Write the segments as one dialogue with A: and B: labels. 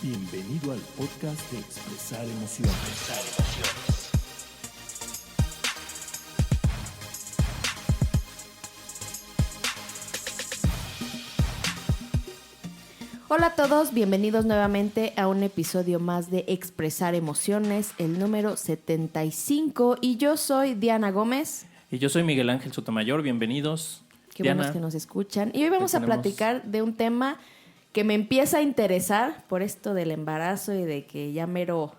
A: Bienvenido al podcast de Expresar Emociones.
B: Hola a todos, bienvenidos nuevamente a un episodio más de Expresar Emociones, el número 75. Y yo soy Diana Gómez.
C: Y yo soy Miguel Ángel Sotomayor, bienvenidos.
B: Qué
C: Diana,
B: buenos que nos escuchan. Y hoy vamos a platicar de un tema que me empieza a interesar por esto del embarazo y de que ya mero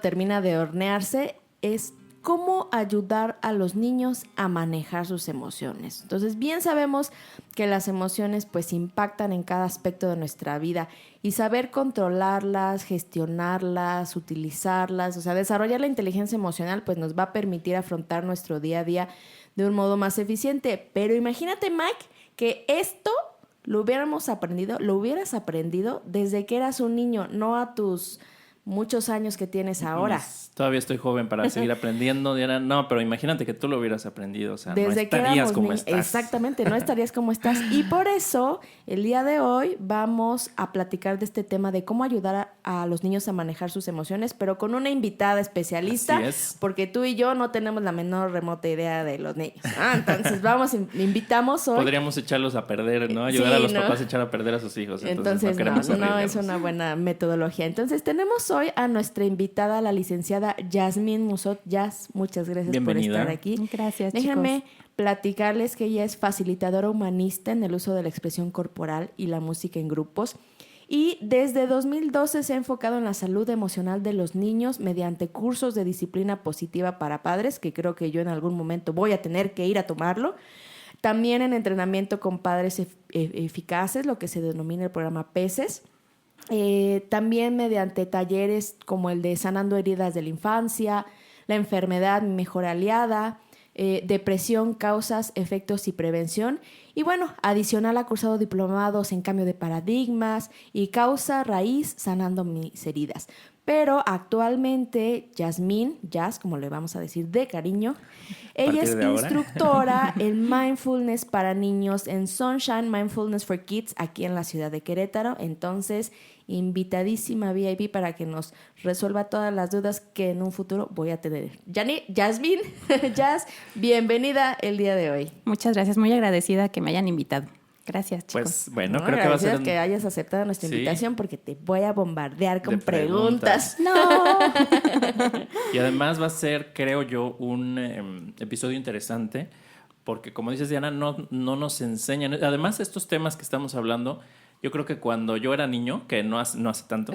B: termina de hornearse, es cómo ayudar a los niños a manejar sus emociones. Entonces, bien sabemos que las emociones pues impactan en cada aspecto de nuestra vida y saber controlarlas, gestionarlas, utilizarlas, o sea, desarrollar la inteligencia emocional pues nos va a permitir afrontar nuestro día a día de un modo más eficiente. Pero imagínate, Mike, que esto lo hubieras aprendido desde que eras un niño, no a tus muchos años que tienes ahora.
C: Todavía estoy joven para seguir aprendiendo, Diana. No, pero imagínate que tú lo hubieras aprendido, o sea,
B: desde
C: no estarías como estás.
B: Exactamente, no estarías como estás. Y por eso, el día de hoy vamos a platicar de este tema de cómo ayudar a los niños a manejar sus emociones, pero con una invitada especialista,
C: Así es.
B: porque tú y yo no tenemos la menor remota idea de los niños. Entonces invitamos hoy.
C: Podríamos echarlos a perder, ¿no? Ayudar a los papás a echar a perder a sus hijos.
B: Entonces no es una buena metodología. Entonces tenemos hoy a nuestra invitada, la licenciada Yasmín Musot. Yas, muchas gracias
C: Bienvenida.
B: por estar aquí.
D: Gracias,
B: Déjenme
D: chicos.
B: platicarles que ella es facilitadora humanista en el uso de la expresión corporal y la música en grupos. Y desde 2012 se ha enfocado en la salud emocional de los niños mediante cursos de disciplina positiva para padres, que creo que yo en algún momento voy a tener que ir a tomarlo. También en entrenamiento con padres eficaces, lo que se denomina el programa PESES. También mediante talleres como el de Sanando Heridas de la Infancia, La Enfermedad, Mi Mejor Aliada, Depresión, Causas, Efectos y Prevención. Y bueno, adicional ha cursado diplomados en Cambio de Paradigmas y Causa Raíz, Sanando Mis Heridas. Pero actualmente Yasmín, Yas, como le vamos a decir de cariño, ella es instructora en Mindfulness para niños en Sunshine Mindfulness for Kids aquí en la ciudad de Querétaro. Entonces, invitadísima VIP para que nos resuelva todas las dudas que en un futuro voy a tener. Yasmín, Yas, bienvenida el día de hoy.
D: Muchas gracias, muy agradecida que me hayan invitado. Gracias, chicos.
C: Pues bueno, creo que va a ser
B: que hayas aceptado nuestra invitación porque te voy a bombardear con
C: de
B: preguntas.
D: No.
C: Y además va a ser, creo yo, un episodio interesante porque, como dices, Diana, no nos enseñan. Además, estos temas que estamos hablando, yo creo que cuando yo era niño, que no hace tanto,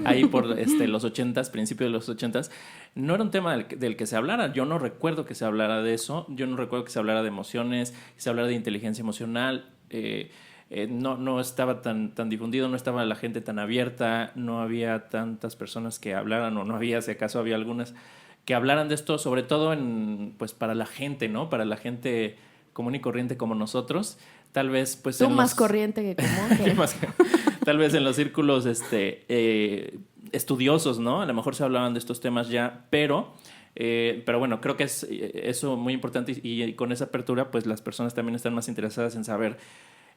C: ahí por los 80s, principios de los 80s, no era un tema del que se hablara. Yo no recuerdo que se hablara de eso. Yo no recuerdo que se hablara de emociones, que se hablara de inteligencia emocional. No estaba tan difundido, no estaba la gente tan abierta, no había tantas personas que hablaran, o no había, si acaso había algunas que hablaran de esto, sobre todo pues para la gente, ¿no? Para la gente común y corriente como nosotros. Tal vez, pues.
B: Tú más corriente que común.
C: Tal vez en los círculos estudiosos, ¿no? A lo mejor se hablaban de estos temas ya, pero bueno, creo que es eso muy importante y con esa apertura, pues las personas también están más interesadas en saber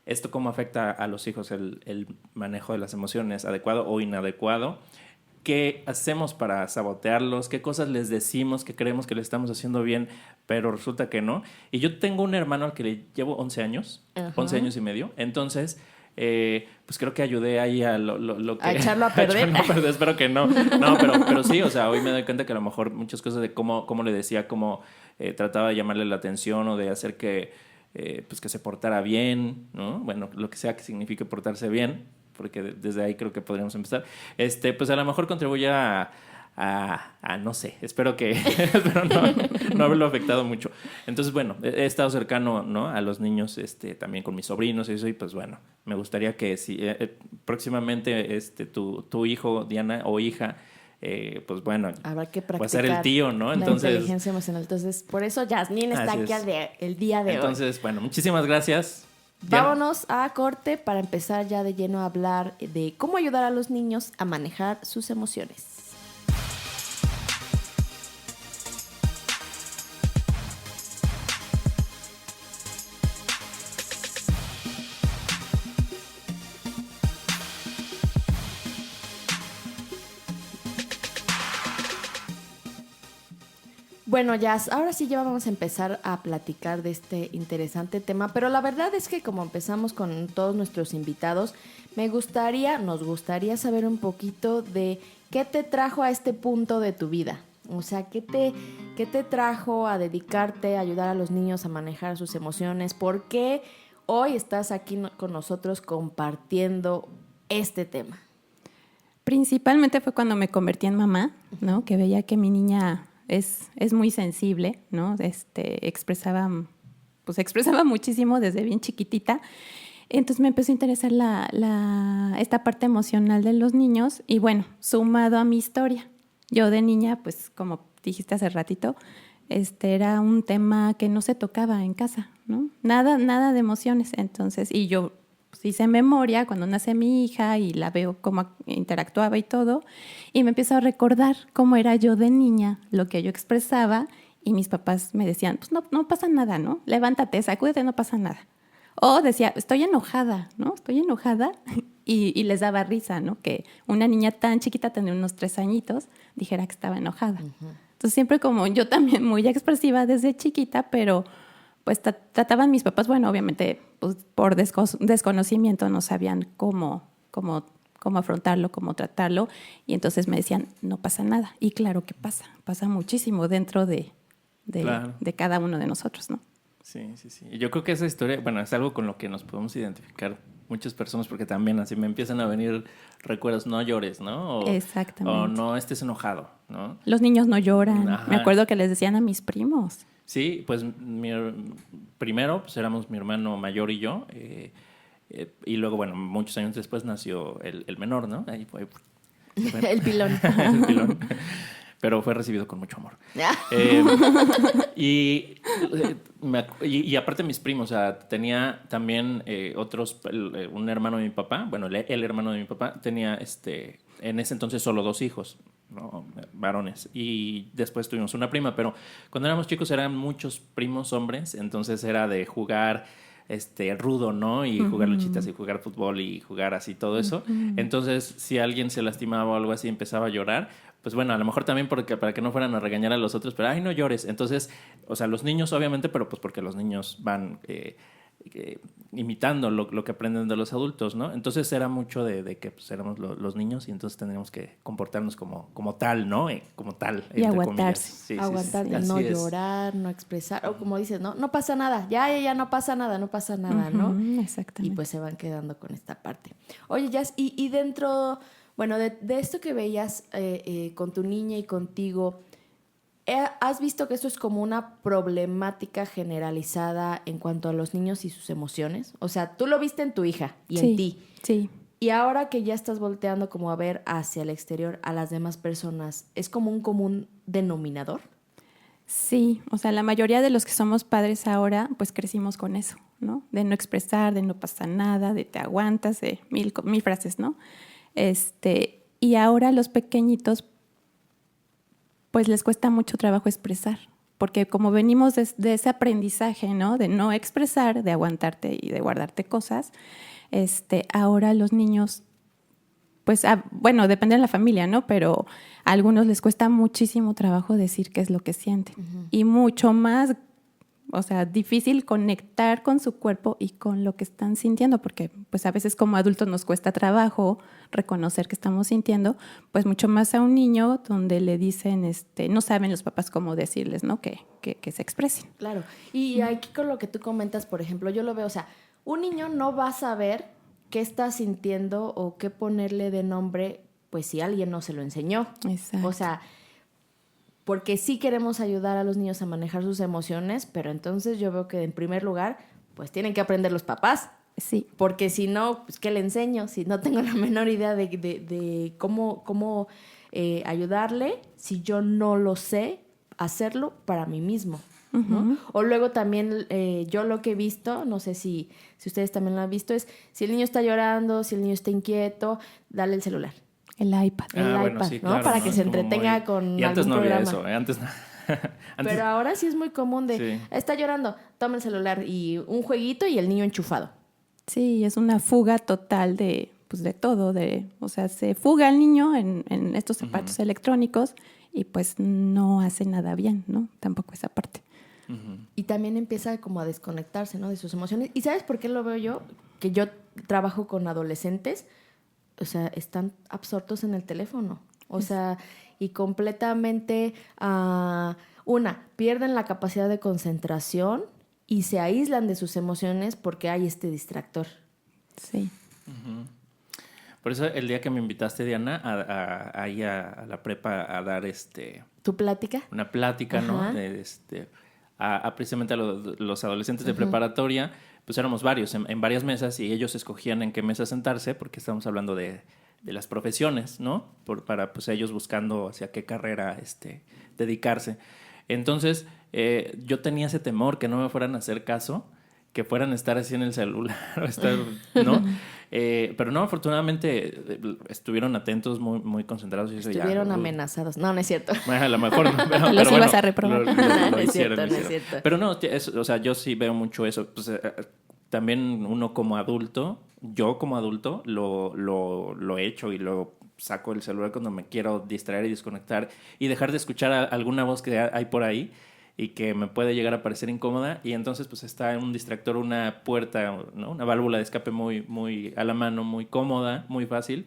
C: esto cómo afecta a los hijos, el manejo de las emociones, adecuado o inadecuado. ¿Qué hacemos para sabotearlos? ¿Qué cosas les decimos que creemos que le estamos haciendo bien, pero resulta que no? Y yo tengo un hermano al que le llevo 11 años, uh-huh. 11 años y medio. Entonces, pues creo que ayudé ahí a lo que...
B: ¿A echarlo a perder?
C: Espero que no. No, pero sí, o sea, hoy me doy cuenta que a lo mejor muchas cosas de cómo le decía, cómo trataba de llamarle la atención o de hacer que se portara bien, ¿no? Bueno, lo que sea que signifique portarse bien, porque desde ahí creo que podríamos empezar. Pues a lo mejor contribuye a no sé, espero no haberlo afectado mucho. Entonces, bueno, he estado cercano, ¿no? A los niños, también con mis sobrinos y eso, y pues bueno, me gustaría que si próximamente tu hijo, Diana, o hija, pues bueno,
B: habrá que practicar,
C: va a ser el tío, ¿no?
B: Entonces, la inteligencia emocional. Entonces, por eso Yasmín está aquí el día de hoy.
C: Entonces, bueno, muchísimas gracias.
B: Vámonos a corte para empezar ya de lleno a hablar de cómo ayudar a los niños a manejar sus emociones. Bueno, Jazz, ahora sí ya vamos a empezar a platicar de este interesante tema, pero la verdad es que como empezamos con todos nuestros invitados, nos gustaría saber un poquito de qué te trajo a este punto de tu vida. O sea, qué te trajo a dedicarte a ayudar a los niños a manejar sus emociones. ¿Por qué hoy estás aquí con nosotros compartiendo este tema?
D: Principalmente fue cuando me convertí en mamá, ¿no? Que veía que mi niña es muy sensible, ¿no? Expresaba muchísimo desde bien chiquitita. Entonces me empezó a interesar esta parte emocional de los niños y bueno, sumado a mi historia. Yo de niña, pues como dijiste hace ratito, era un tema que no se tocaba en casa, ¿no? Nada de emociones. Entonces, y yo pues, hice memoria cuando nace mi hija y la veo cómo interactuaba y todo, y me empiezo a recordar cómo era yo de niña, lo que yo expresaba, y mis papás me decían, pues no pasa nada, ¿no? Levántate, sacúdete, no pasa nada. O decía, estoy enojada, ¿no? Estoy enojada. Y les daba risa, ¿no? Que una niña tan chiquita, tenía unos 3 añitos, dijera que estaba enojada. Uh-huh. Entonces siempre como yo también muy expresiva desde chiquita, pero pues trataban mis papás, bueno, obviamente pues, por desconocimiento no sabían cómo afrontarlo, cómo tratarlo. Y entonces me decían, no pasa nada. Y claro que pasa muchísimo dentro de cada uno de nosotros, ¿no?
C: Sí. Y yo creo que esa historia, bueno, es algo con lo que nos podemos identificar muchas personas, porque también así me empiezan a venir recuerdos, no llores, ¿no?
D: Exactamente.
C: O no estés enojado, ¿no?
D: Los niños no lloran.
C: Ajá.
D: Me acuerdo que les decían a mis primos.
C: Sí, pues primero pues éramos mi hermano mayor y yo, y luego, bueno, muchos años después nació el menor, ¿no? Ahí fue. Bueno,
B: el pilón.
C: El pilón. Pero fue recibido con mucho amor. Y aparte mis primos, o sea, tenía también un hermano de mi papá, bueno, el hermano de mi papá tenía en ese entonces solo 2 hijos, ¿no? Varones, y después tuvimos una prima, pero cuando éramos chicos eran muchos primos hombres, entonces era de jugar rudo, ¿no? Y jugar luchitas y jugar fútbol y jugar así, todo eso. Entonces, si alguien se lastimaba o algo así, empezaba a llorar, pues bueno, a lo mejor también para que no fueran a regañar a los otros, pero, ay, no llores. Entonces, o sea, los niños obviamente, pero pues porque los niños van imitando lo que aprenden de los adultos, ¿no? Entonces era mucho de que pues éramos los niños y entonces tendríamos que comportarnos como tal, ¿no? Como tal.
D: Y aguantarse.
C: Sí,
B: aguantar,
C: sí,
B: no llorar, no expresar, o como dices, no pasa nada, ya no pasa nada, ¿no?
D: Exactamente.
B: Y pues se van quedando con esta parte. Oye, Jazz, y dentro, bueno, de esto que veías con tu niña y contigo, ¿has visto que esto es como una problemática generalizada en cuanto a los niños y sus emociones? O sea, tú lo viste en tu hija y en ti.
D: Sí.
B: Y ahora que ya estás volteando como a ver hacia el exterior a las demás personas, ¿es como un común denominador?
D: Sí, o sea, la mayoría de los que somos padres ahora, pues crecimos con eso, ¿no? De no expresar, de no pasa nada, de te aguantas, de mil frases, ¿no? Y ahora los pequeñitos pues les cuesta mucho trabajo expresar, porque como venimos de ese aprendizaje, ¿no? De no expresar, de aguantarte y de guardarte cosas, ahora los niños, pues, bueno, depende de la familia, ¿no? Pero a algunos les cuesta muchísimo trabajo decir qué es lo que sienten. Uh-huh. Y mucho más, o sea, difícil conectar con su cuerpo y con lo que están sintiendo, porque pues a veces como adultos nos cuesta trabajo reconocer que estamos sintiendo, pues mucho más a un niño donde le dicen, no saben los papás cómo decirles, ¿no? Que se expresen.
B: Claro. Y aquí con lo que tú comentas, por ejemplo, yo lo veo, o sea, un niño no va a saber qué está sintiendo o qué ponerle de nombre, pues si alguien no se lo enseñó.
D: Exacto.
B: O sea, porque sí queremos ayudar a los niños a manejar sus emociones, pero entonces yo veo que en primer lugar, pues tienen que aprender los papás.
D: Sí.
B: Porque si no, pues ¿qué le enseño? Si no tengo la menor idea de cómo ayudarle, si yo no lo sé hacerlo para mí mismo, ¿no? Uh-huh. O luego también yo lo que he visto, no sé si ustedes también lo han visto, es si el niño está llorando, si el niño está inquieto, dale el celular.
D: El iPad.
C: Bueno, sí,
B: ¿no?
C: Claro,
B: para que se entretenga con
C: y antes
B: algún
C: no había
B: programa.
C: eso, antes no.
B: Pero ahora sí es muy común
C: Sí.
B: está llorando, toma el celular y un jueguito y el niño enchufado.
D: Sí, es una fuga total de todo. O sea, se fuga el niño en estos aparatos electrónicos y pues no hace nada bien, ¿no? Tampoco esa parte.
B: Y también empieza como a desconectarse, ¿no? De sus emociones. ¿Y sabes por qué lo veo yo? Que yo trabajo con adolescentes, o sea, están absortos en el teléfono. O sea, y completamente, pierden la capacidad de concentración y se aíslan de sus emociones porque hay este distractor.
D: Sí.
C: Por eso el día que me invitaste, Diana, ahí a la prepa a dar
B: ¿Tu plática?
C: una plática,
B: Ajá.
C: ¿no? Precisamente a los adolescentes de preparatoria, pues éramos varios en varias mesas y ellos escogían en qué mesa sentarse porque estábamos hablando de las profesiones, ¿no? Para pues ellos buscando hacia qué carrera dedicarse. Entonces, yo tenía ese temor que no me fueran a hacer caso, que fueran a estar así en el celular, o estar, ¿no? Pero no, afortunadamente estuvieron atentos, muy, muy concentrados. Y eso
B: Estuvieron amenazados. No, no es cierto.
C: Bueno, a lo mejor no. Pero,
D: Los ibas a reprobar.
B: No es
C: hicieron,
B: cierto, no es cierto.
C: Pero no, o sea, yo sí veo mucho eso. Pues, también uno como adulto, yo como adulto, lo he hecho y lo saco el celular cuando me quiero distraer y desconectar y dejar de escuchar alguna voz que hay por ahí y que me puede llegar a parecer incómoda, y entonces pues está en un distractor, una puerta, ¿no? Una válvula de escape muy, muy a la mano, muy cómoda, muy fácil,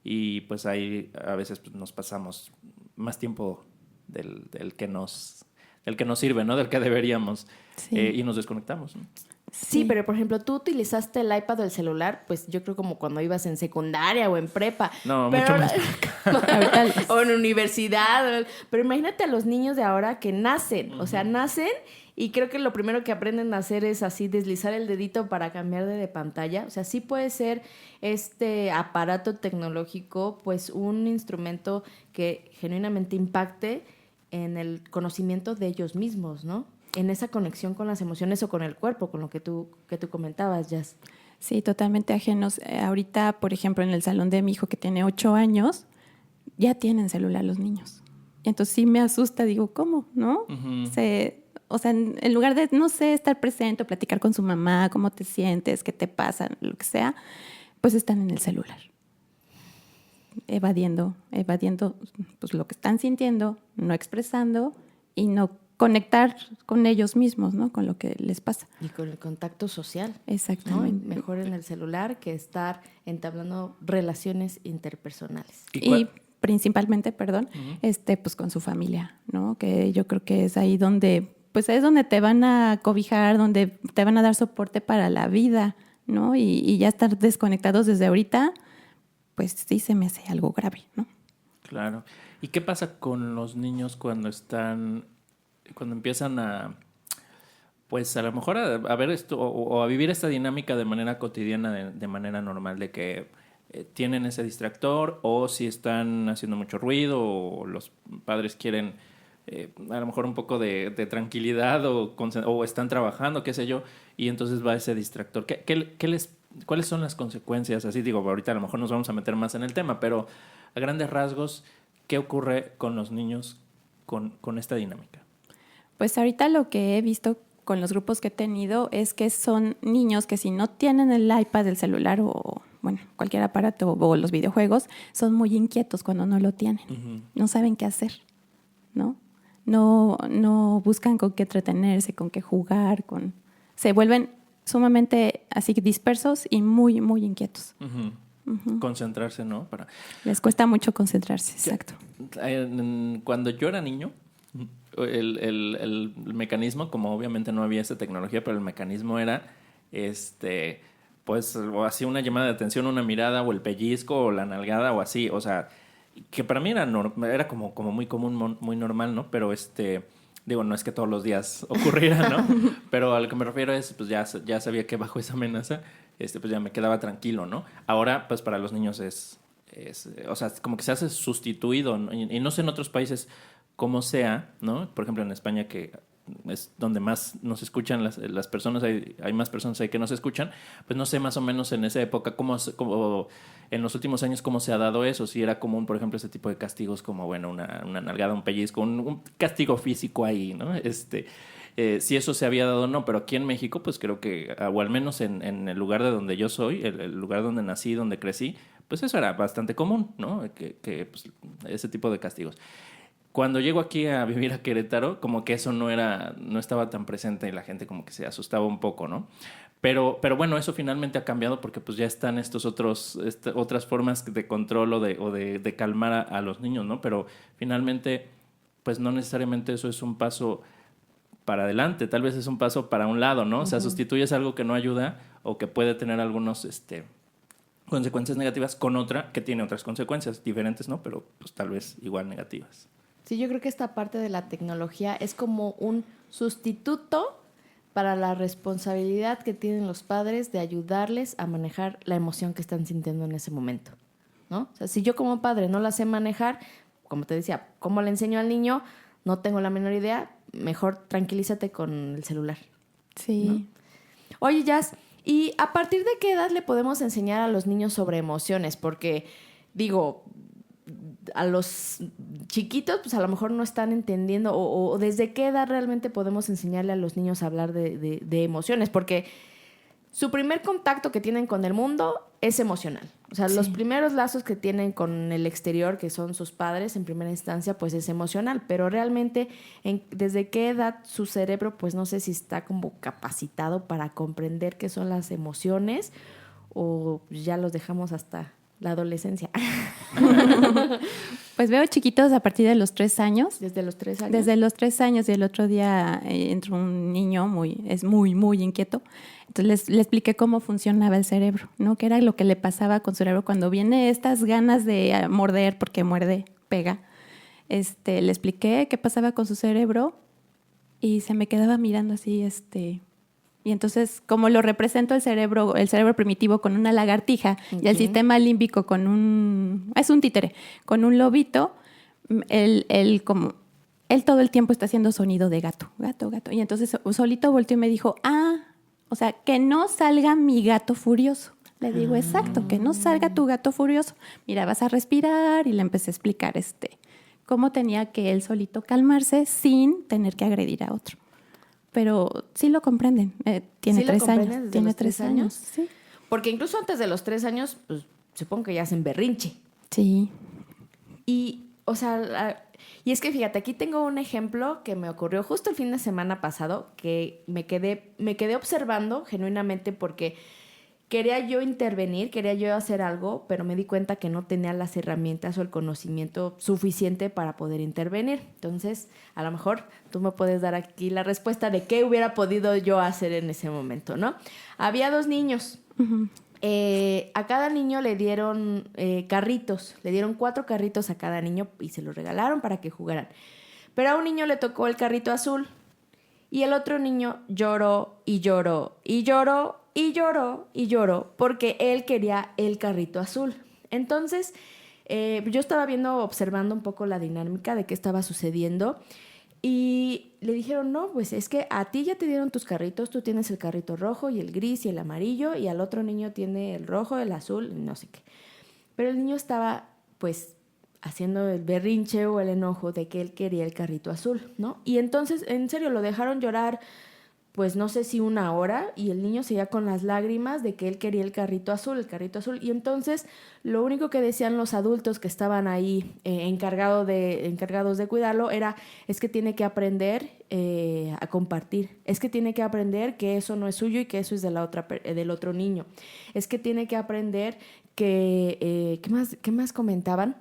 C: y pues ahí a veces pues, nos pasamos más tiempo del que nos sirve, ¿no? Del que deberíamos,
D: Sí.
C: y nos desconectamos, ¿no?
B: Sí, pero por ejemplo, tú utilizaste el iPad o el celular, pues yo creo como cuando ibas en secundaria o en prepa.
C: No,
B: Pero
C: mucho más.
B: o en universidad. Pero imagínate a los niños de ahora que nacen. O sea, nacen y creo que lo primero que aprenden a hacer es así deslizar el dedito para cambiar de pantalla. O sea, sí puede ser este aparato tecnológico pues un instrumento que genuinamente impacte en el conocimiento de ellos mismos, ¿no? En esa conexión con las emociones o con el cuerpo, con lo que tú comentabas, Jazz.
D: Sí, totalmente ajenos. Ahorita, por ejemplo, en el salón de mi hijo que tiene 8 años, ya tienen celular los niños. Y entonces sí me asusta, digo, ¿cómo? ¿No? O sea, en lugar de, no sé, estar presente o platicar con su mamá, cómo te sientes, qué te pasa, lo que sea, pues están en el celular. Evadiendo pues lo que están sintiendo, no expresando y no conectar con ellos mismos, ¿no? Con lo que les pasa.
B: Y con el contacto social.
D: Exactamente.
B: ¿No? Mejor en el celular que estar entablando relaciones interpersonales.
D: Y principalmente, pues con su familia, ¿no? Que yo creo que es ahí donde, pues es donde te van a cobijar, donde te van a dar soporte para la vida, ¿no? Y ya estar desconectados desde ahorita, pues sí se me hace algo grave, ¿no?
C: Claro. ¿Y qué pasa con los niños cuando empiezan pues a lo mejor a ver esto o a vivir esta dinámica de manera cotidiana, de manera normal, de que tienen ese distractor, o si están haciendo mucho ruido o los padres quieren a lo mejor un poco de tranquilidad o están trabajando, qué sé yo, y entonces va ese distractor? ¿Cuáles son las consecuencias? Así digo, ahorita a lo mejor nos vamos a meter más en el tema, pero a grandes rasgos, ¿qué ocurre con los niños con esta dinámica?
D: Pues ahorita lo que he visto con los grupos que he tenido es que son niños que si no tienen el iPad, el celular o bueno, cualquier aparato o los videojuegos, son muy inquietos cuando no lo tienen. Uh-huh. No saben qué hacer, ¿no? No buscan con qué entretenerse, con qué jugar, se vuelven sumamente así dispersos y muy, muy inquietos.
C: Uh-huh. Uh-huh. Concentrarse, ¿no?
D: Les cuesta mucho concentrarse, exacto.
C: Cuando yo era niño, el mecanismo, como obviamente no había esta tecnología, pero el mecanismo era pues o así una llamada de atención, una mirada o el pellizco o la nalgada o así, o sea, que para mí era como muy común, muy normal, ¿no? Pero digo, no es que todos los días ocurriera, ¿no? Pero a lo que me refiero es, pues ya sabía que bajo esa amenaza, pues ya me quedaba tranquilo, ¿no? Ahora, pues para los niños es o sea, como que se hace sustituido, ¿no? Y no sé en otros países cómo sea, ¿no? Por ejemplo, en España, que es donde más nos escuchan las personas, hay más personas ahí que nos escuchan, pues no sé más o menos en esa época cómo en los últimos años cómo se ha dado eso, si era común, por ejemplo, ese tipo de castigos como, bueno, una nalgada, un pellizco, un castigo físico ahí, ¿no? Si eso se había dado o no, pero aquí en México, pues creo que, o al menos en el lugar de donde yo soy, el lugar donde nací, donde crecí, pues eso era bastante común, ¿no? Que pues, ese tipo de castigos. Cuando llego aquí a vivir a Querétaro, como que eso no estaba tan presente y la gente como que se asustaba un poco, ¿no? Pero bueno, eso finalmente ha cambiado porque pues ya están otras formas de control o de calmar a los niños, ¿no? Pero finalmente, pues no necesariamente eso es un paso para adelante, tal vez es un paso para un lado, ¿no? O sea, sustituyes algo que no ayuda o que puede tener algunos consecuencias negativas con otra que tiene otras consecuencias diferentes, ¿no? Pero pues tal vez igual negativas.
B: Sí, yo creo que esta parte de la tecnología es como un sustituto para la responsabilidad que tienen los padres de ayudarles a manejar la emoción que están sintiendo en ese momento, ¿no? O sea, si yo como padre no la sé manejar, como te decía, ¿cómo le enseño al niño? No tengo la menor idea, mejor tranquilízate con el celular.
D: Sí.
B: ¿No? Oye, Jazz, ¿y a partir de qué edad le podemos enseñar a los niños sobre emociones? Porque, digo, a los chiquitos, pues a lo mejor no están entendiendo, o desde qué edad realmente podemos enseñarle a los niños a hablar de emociones, porque su primer contacto que tienen con el mundo es emocional. O sea, los primeros lazos que tienen con el exterior, que son sus padres en primera instancia, pues es emocional, pero realmente desde qué edad su cerebro, pues no sé si está como capacitado para comprender qué son las emociones, o ya los dejamos hasta la adolescencia.
D: Pues veo chiquitos a partir de los 3 años.
B: ¿Desde los 3 años?
D: Desde los 3 años, y el otro día entró un niño muy inquieto. Entonces le expliqué cómo funcionaba el cerebro, ¿no? Qué era lo que le pasaba con su cerebro cuando viene estas ganas de morder, porque muerde, pega. Le expliqué qué pasaba con su cerebro y se me quedaba mirando así, Y entonces, como lo represento el cerebro primitivo con una lagartija y el sistema límbico es un títere, con un lobito, él todo el tiempo está haciendo sonido de gato, gato, gato. Y entonces solito volteó y me dijo, o sea, que no salga mi gato furioso. Le digo, exacto, que no salga tu gato furioso. Mira, vas a respirar, y le empecé a explicar cómo tenía que él solito calmarse sin tener que agredir a otro. Pero sí lo comprenden. Tiene 3 años.
B: ¿Tiene 3 años?
D: Sí.
B: Porque incluso antes de los 3 años, pues supongo que ya hacen berrinche.
D: Sí.
B: Y, o sea, y es que fíjate, aquí tengo un ejemplo que me ocurrió justo el fin de semana pasado, que me quedé observando genuinamente porque quería yo intervenir, quería yo hacer algo, pero me di cuenta que no tenía las herramientas o el conocimiento suficiente para poder intervenir. Entonces, a lo mejor tú me puedes dar aquí la respuesta de qué hubiera podido yo hacer en ese momento, ¿no? Había 2 niños.
D: Uh-huh.
B: A cada niño le dieron carritos, le dieron 4 carritos a cada niño y se los regalaron para que jugaran. Pero a un niño le tocó el carrito azul y el otro niño lloró y lloró y lloró y lloró y lloró porque él quería el carrito azul. Entonces, yo estaba observando un poco la dinámica de qué estaba sucediendo y le dijeron, no, pues es que a ti ya te dieron tus carritos, tú tienes el carrito rojo y el gris y el amarillo y al otro niño tiene el rojo, el azul, no sé qué. Pero el niño estaba, pues, haciendo el berrinche o el enojo de que él quería el carrito azul, ¿no? Y entonces, en serio, lo dejaron llorar, pues no sé si 1 hora, y el niño seguía con las lágrimas de que él quería el carrito azul. Y entonces lo único que decían los adultos que estaban ahí encargados de cuidarlo es que tiene que aprender a compartir, es que tiene que aprender que eso no es suyo y que eso es del otro niño, es que tiene que aprender que, ¿qué más comentaban?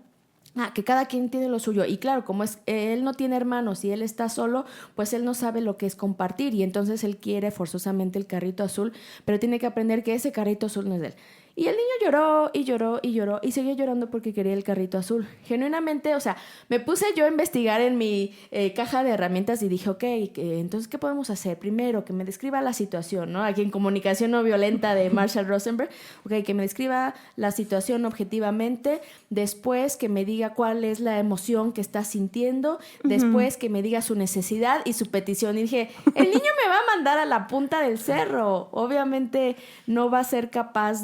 B: Que cada quien tiene lo suyo. Y claro, como él no tiene hermanos y él está solo, pues él no sabe lo que es compartir. Y entonces él quiere forzosamente el carrito azul, pero tiene que aprender que ese carrito azul no es de él. Y el niño lloró y lloró y lloró y seguía llorando porque quería el carrito azul. Genuinamente, o sea, me puse yo a investigar en mi caja de herramientas y dije, ok, entonces, ¿qué podemos hacer? Primero, que me describa la situación, ¿no? Aquí en Comunicación No Violenta de Marshall Rosenberg, ok, que me describa la situación objetivamente, después que me diga cuál es la emoción que está sintiendo, después que me diga su necesidad y su petición. Y dije, el niño me va a mandar a la punta del cerro. Obviamente no va a ser capaz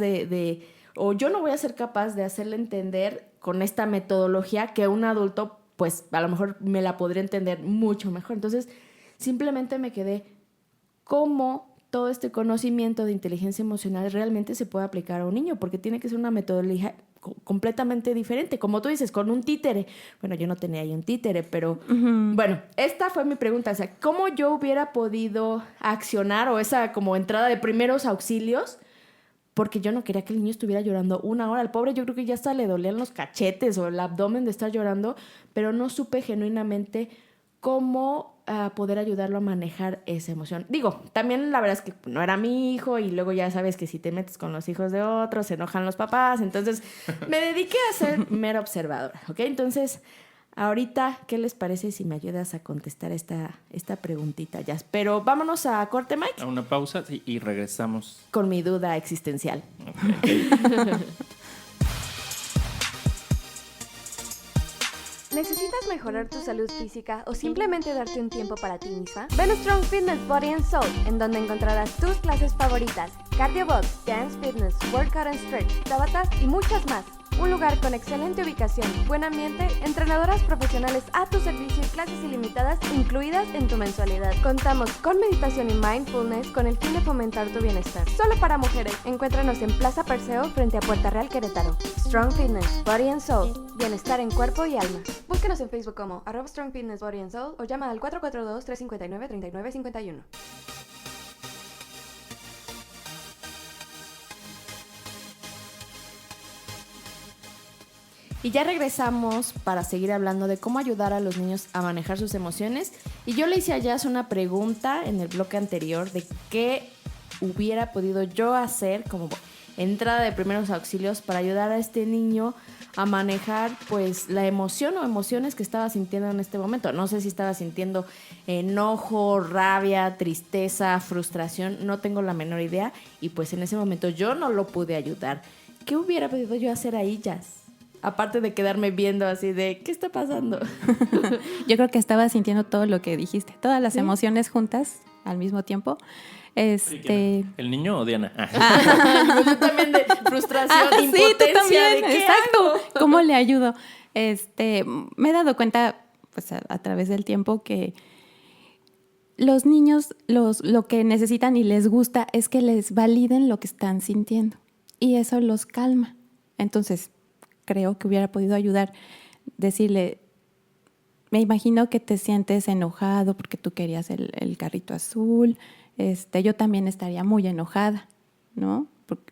B: o yo no voy a ser capaz de hacerle entender con esta metodología que un adulto, pues a lo mejor me la podría entender mucho mejor. Entonces, simplemente me quedé, ¿cómo todo este conocimiento de inteligencia emocional realmente se puede aplicar a un niño, porque tiene que ser una metodología completamente diferente. Como tú dices, con un títere. Bueno, yo no tenía ahí un títere, pero bueno, esta fue mi pregunta. O sea, ¿cómo yo hubiera podido accionar o esa como entrada de primeros auxilios? Porque yo no quería que el niño estuviera llorando 1 hora. Al pobre yo creo que ya hasta le dolían los cachetes o el abdomen de estar llorando, pero no supe genuinamente cómo poder ayudarlo a manejar esa emoción. Digo, también la verdad es que no era mi hijo y luego ya sabes que si te metes con los hijos de otros se enojan los papás. Entonces me dediqué a ser mera observadora, ¿ok? Entonces, ahorita, ¿qué les parece si me ayudas a contestar esta preguntita, Jazz? Pero vámonos a corte, Mike.
C: A una pausa y regresamos.
B: Con mi duda existencial.
C: Okay.
E: ¿Necesitas mejorar tu salud física o simplemente darte un tiempo para ti misma? Ven a Strong Fitness Body and Soul, en donde encontrarás tus clases favoritas: Cardio Box, Dance Fitness, Workout and Stretch, Tabata y muchas más. Un lugar con excelente ubicación, buen ambiente, entrenadoras profesionales a tu servicio y clases ilimitadas incluidas en tu mensualidad. Contamos con meditación y mindfulness con el fin de fomentar tu bienestar. Solo para mujeres. Encuéntranos en Plaza Perseo frente a Puerta Real, Querétaro. Strong Fitness Body and Soul. Bienestar en cuerpo y alma. Búsquenos en Facebook como @Strong Fitness Body and Soul o llama al 442-359-3951.
B: Y ya regresamos para seguir hablando de cómo ayudar a los niños a manejar sus emociones. Y yo le hice a Jazz una pregunta en el bloque anterior de qué hubiera podido yo hacer como entrada de primeros auxilios para ayudar a este niño a manejar pues la emoción o emociones que estaba sintiendo en este momento. No sé si estaba sintiendo enojo, rabia, tristeza, frustración, no tengo la menor idea. Y pues en ese momento yo no lo pude ayudar. ¿Qué hubiera podido yo hacer ahí, Jazz? Aparte de quedarme viendo así de, ¿qué está pasando?
D: Yo creo que estaba sintiendo todo lo que dijiste, todas las emociones juntas al mismo tiempo.
C: ¿El niño o Diana?
B: Yo también de frustración, impotencia.
D: Sí, tú también,
B: ¿de qué
D: exacto.
B: hago?
D: ¿Cómo le ayudo? Me he dado cuenta, pues, a través del tiempo que los niños lo que necesitan y les gusta es que les validen lo que están sintiendo. Y eso los calma. Entonces, creo que hubiera podido ayudar, decirle, me imagino que te sientes enojado porque tú querías el carrito azul, yo también estaría muy enojada, ¿no?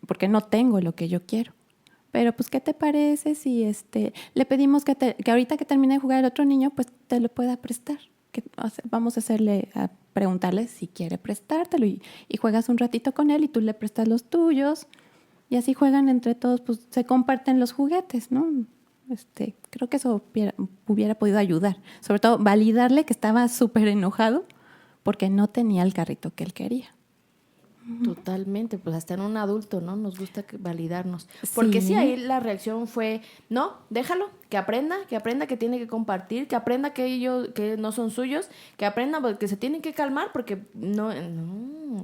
D: Porque no tengo lo que yo quiero. Pero pues, ¿qué te parece si le pedimos que ahorita que termine de jugar el otro niño, pues te lo pueda prestar? Vamos a preguntarle si quiere prestártelo y juegas un ratito con él y tú le prestas los tuyos. Y así juegan entre todos, pues se comparten los juguetes, ¿no? Creo que eso hubiera podido ayudar. Sobre todo, validarle que estaba súper enojado porque no tenía el carrito que él quería.
B: Totalmente, pues hasta en un adulto, ¿no? Nos gusta validarnos. Porque sí, ahí la reacción fue, no, déjalo, que aprenda que tiene que compartir, que aprenda que ellos que no son suyos, que aprenda que se tienen que calmar porque no.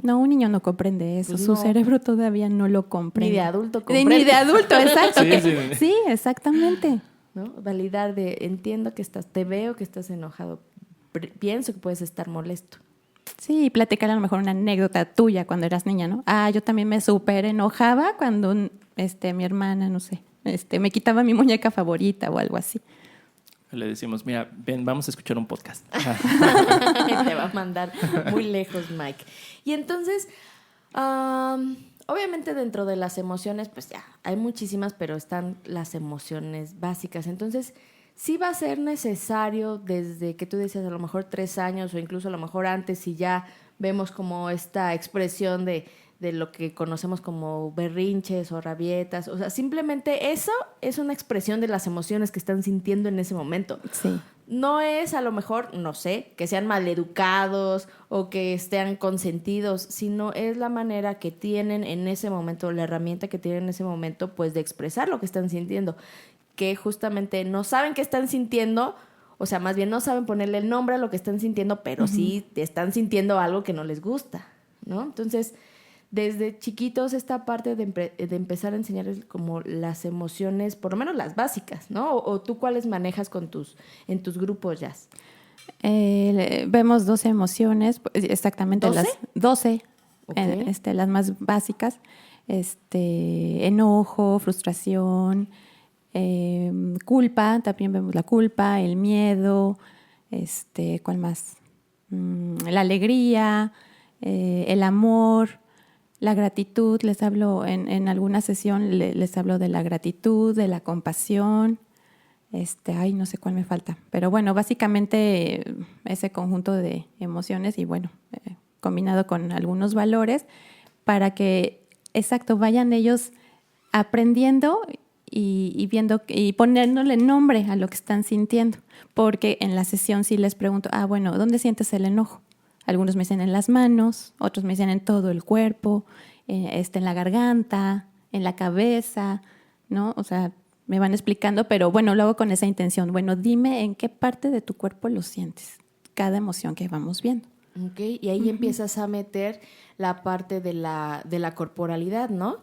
D: No, un niño no comprende eso,
B: Pues
D: su
B: no.
D: cerebro todavía no lo comprende.
B: Ni de adulto comprende.
D: Ni de adulto, exacto.
C: Sí.
D: Sí, exactamente.
B: ¿No? Validar entiendo que te veo que estás enojado, pienso que puedes estar molesto.
D: Sí, y platicar a lo mejor una anécdota tuya cuando eras niña, ¿no? Yo también me súper enojaba cuando mi hermana, no sé, me quitaba mi muñeca favorita o algo así.
C: Le decimos, mira, ven, vamos a escuchar un podcast.
B: Te va a mandar muy lejos, Mike. Y entonces, obviamente dentro de las emociones, pues ya, hay muchísimas, pero están las emociones básicas. Entonces, sí va a ser necesario desde que tú decías a lo mejor 3 años o incluso a lo mejor antes, si ya vemos como esta expresión de lo que conocemos como berrinches o rabietas. O sea, simplemente eso es una expresión de las emociones que están sintiendo en ese momento.
D: Sí.
B: No es a lo mejor, no sé, que sean maleducados o que estén consentidos, sino es la manera que tienen en ese momento, la herramienta que tienen en ese momento, pues de expresar lo que están sintiendo. Que justamente no saben qué están sintiendo, o sea, más bien no saben ponerle el nombre a lo que están sintiendo, pero sí están sintiendo algo que no les gusta, ¿no? Entonces, desde chiquitos esta parte de empezar a enseñarles como las emociones, por lo menos las básicas, ¿no? O tú cuáles manejas en tus grupos, Jazz.
D: Vemos 12 emociones, exactamente.
B: ¿12?
D: 12.
B: Ok.
D: Las más básicas, enojo, frustración, culpa, también vemos la culpa, el miedo, ¿cuál más? La alegría, el amor, la gratitud. Les hablo en alguna sesión, les hablo de la gratitud, de la compasión. No sé cuál me falta, pero bueno, básicamente ese conjunto de emociones y bueno, combinado con algunos valores para que, exacto, vayan ellos aprendiendo y viendo y poniéndole nombre a lo que están sintiendo, porque en la sesión sí les pregunto, bueno, ¿dónde sientes el enojo? Algunos me dicen en las manos, otros me dicen en todo el cuerpo, en la garganta, en la cabeza, ¿no? O sea, me van explicando, pero bueno, lo hago con esa intención. Bueno, dime en qué parte de tu cuerpo lo sientes, cada emoción que vamos viendo.
B: Ok, y ahí empiezas a meter la parte de la corporalidad, ¿no?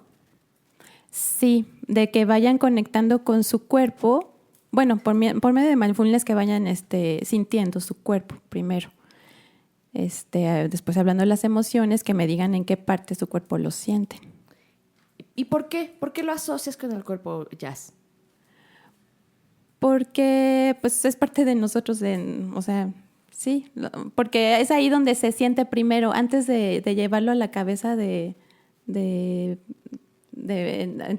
D: Sí, de que vayan conectando con su cuerpo, bueno, por medio de mindfulness que vayan sintiendo su cuerpo primero. Después hablando de las emociones, que me digan en qué parte de su cuerpo lo sienten.
B: ¿Y por qué? ¿Por qué lo asocias con el cuerpo, Jazz?
D: Porque pues es parte de nosotros, o sea, sí, porque es ahí donde se siente primero, antes de llevarlo a la cabeza en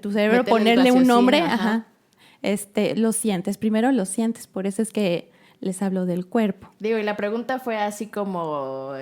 D: tu cerebro,
B: Meterle
D: ponerle
B: el
D: un nombre,
B: ajá.
D: Lo sientes, primero lo sientes, por eso es que les hablo del cuerpo.
B: Digo, y la pregunta fue así como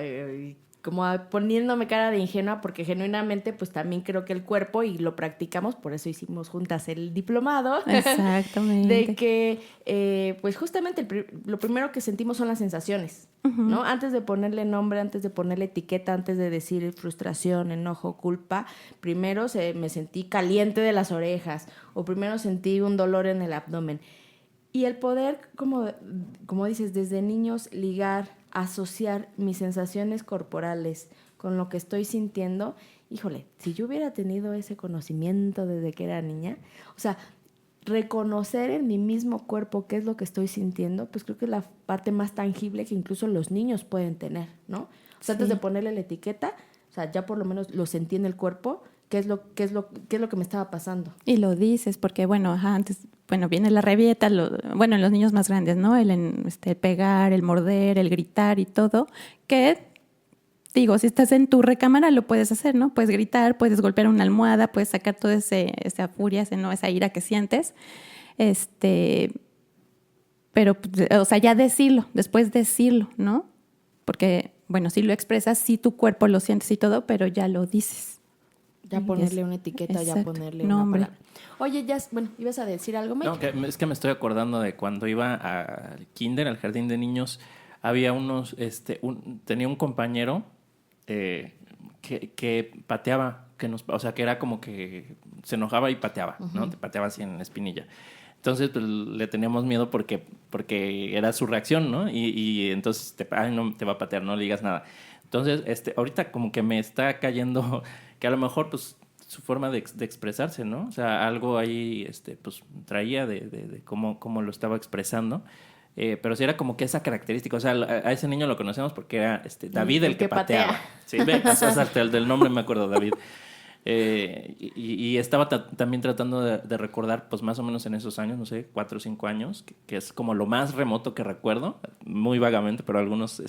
B: poniéndome cara de ingenua, porque genuinamente pues también creo que el cuerpo, y lo practicamos, por eso hicimos juntas el diplomado.
D: Exactamente.
B: De que pues justamente lo primero que sentimos son las sensaciones, ¿no? Antes de ponerle nombre, antes de ponerle etiqueta, antes de decir frustración, enojo, culpa, primero me sentí caliente de las orejas, o primero sentí un dolor en el abdomen. Y el poder, como dices, desde niños ligar, asociar mis sensaciones corporales con lo que estoy sintiendo, híjole, si yo hubiera tenido ese conocimiento desde que era niña, o sea, reconocer en mi mismo cuerpo qué es lo que estoy sintiendo, pues creo que es la parte más tangible que incluso los niños pueden tener, ¿no? O sea, antes de ponerle la etiqueta, o sea, ya por lo menos lo sentí en el cuerpo, qué es lo que me estaba pasando.
D: Y lo dices, porque bueno, antes, viene la rabieta, en los niños más grandes, ¿no? El pegar, el morder, el gritar y todo, que digo, si estás en tu recámara lo puedes hacer, ¿no? Puedes gritar, puedes golpear una almohada, puedes sacar toda esa furia, esa ira que sientes, pero, o sea, ya después decirlo, ¿no? Porque, bueno, si lo expresas, sí tu cuerpo lo sientes y todo, pero ya lo dices.
B: Ya ponerle una etiqueta,
D: exacto,
B: ya ponerle
D: nombre.
B: una palabra. Oye, ya, ¿ibas a decir algo, Mike?
C: No, es que me estoy acordando de cuando iba al kinder, al jardín de niños, había tenía un compañero que pateaba, o sea, que era como que se enojaba y pateaba, ¿no? Te pateaba así en la espinilla. Entonces, pues, le teníamos miedo porque era su reacción, ¿no? Y entonces, no te va a patear, no le digas nada. Entonces, ahorita como que me está cayendo que a lo mejor, pues, su forma de expresarse, ¿no? O sea, algo ahí, pues, traía de cómo lo estaba expresando. Pero sí era como que esa característica. O sea, a ese niño lo conocemos porque era David el que pateaba. Sí, hasta el del nombre me acuerdo, David. Y estaba también tratando de recordar, pues más o menos en esos años, no sé, 4 o 5 años, que es como lo más remoto que recuerdo, muy vagamente, pero algunos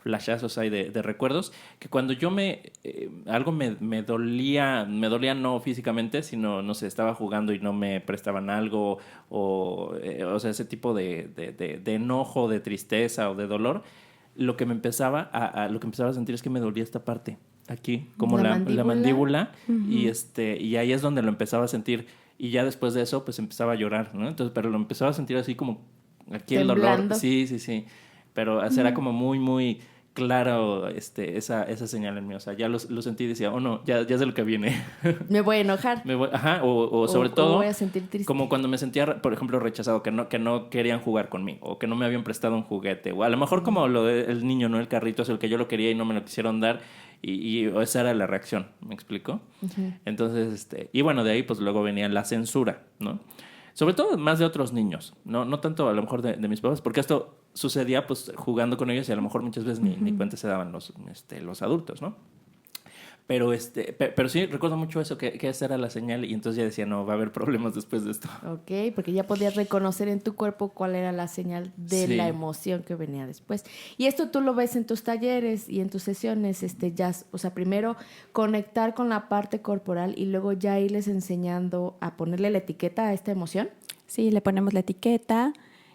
C: flashazos hay de recuerdos, que cuando yo algo me dolía no físicamente, sino, no sé, estaba jugando y no me prestaban algo, o sea, ese tipo de enojo, de tristeza o de dolor, lo que me empezaba a sentir es que me dolía esta parte, aquí, como la mandíbula, y ahí es donde lo empezaba a sentir, y ya después de eso, pues empezaba a llorar, ¿no? Entonces, pero lo empezaba a sentir así como aquí
B: temblando.
C: El dolor. Sí. Pero será como muy, muy claro esa señal en mí. O sea, ya lo sentí y decía, no, ya es de lo que viene.
B: Me voy a enojar.
C: O sobre todo,
B: voy a sentir triste.
C: como cuando me sentía, por ejemplo, rechazado, que no querían jugar conmigo, o que no me habían prestado un juguete, o a lo mejor como lo del niño, ¿no? El carrito es el que yo lo quería y no me lo quisieron dar, y esa era la reacción, ¿me explico? Uh-huh. Entonces, y bueno, de ahí pues luego venía la censura, ¿no? Sobre todo más de otros niños, no tanto a lo mejor de mis papás, porque esto sucedía pues jugando con ellos y a lo mejor muchas veces ni cuenta se daban los adultos, ¿no? Pero, pero sí, recuerdo mucho eso, que esa era la señal y entonces ya decía, no, va a haber problemas después de esto.
B: Ok, porque ya podías reconocer en tu cuerpo cuál era la señal de
C: Sí.
B: la emoción que venía después. Y esto tú lo ves en tus talleres y en tus sesiones, jazz. O sea, primero conectar con la parte corporal y luego ya irles enseñando a ponerle la etiqueta a esta emoción.
D: Sí, le ponemos la etiqueta,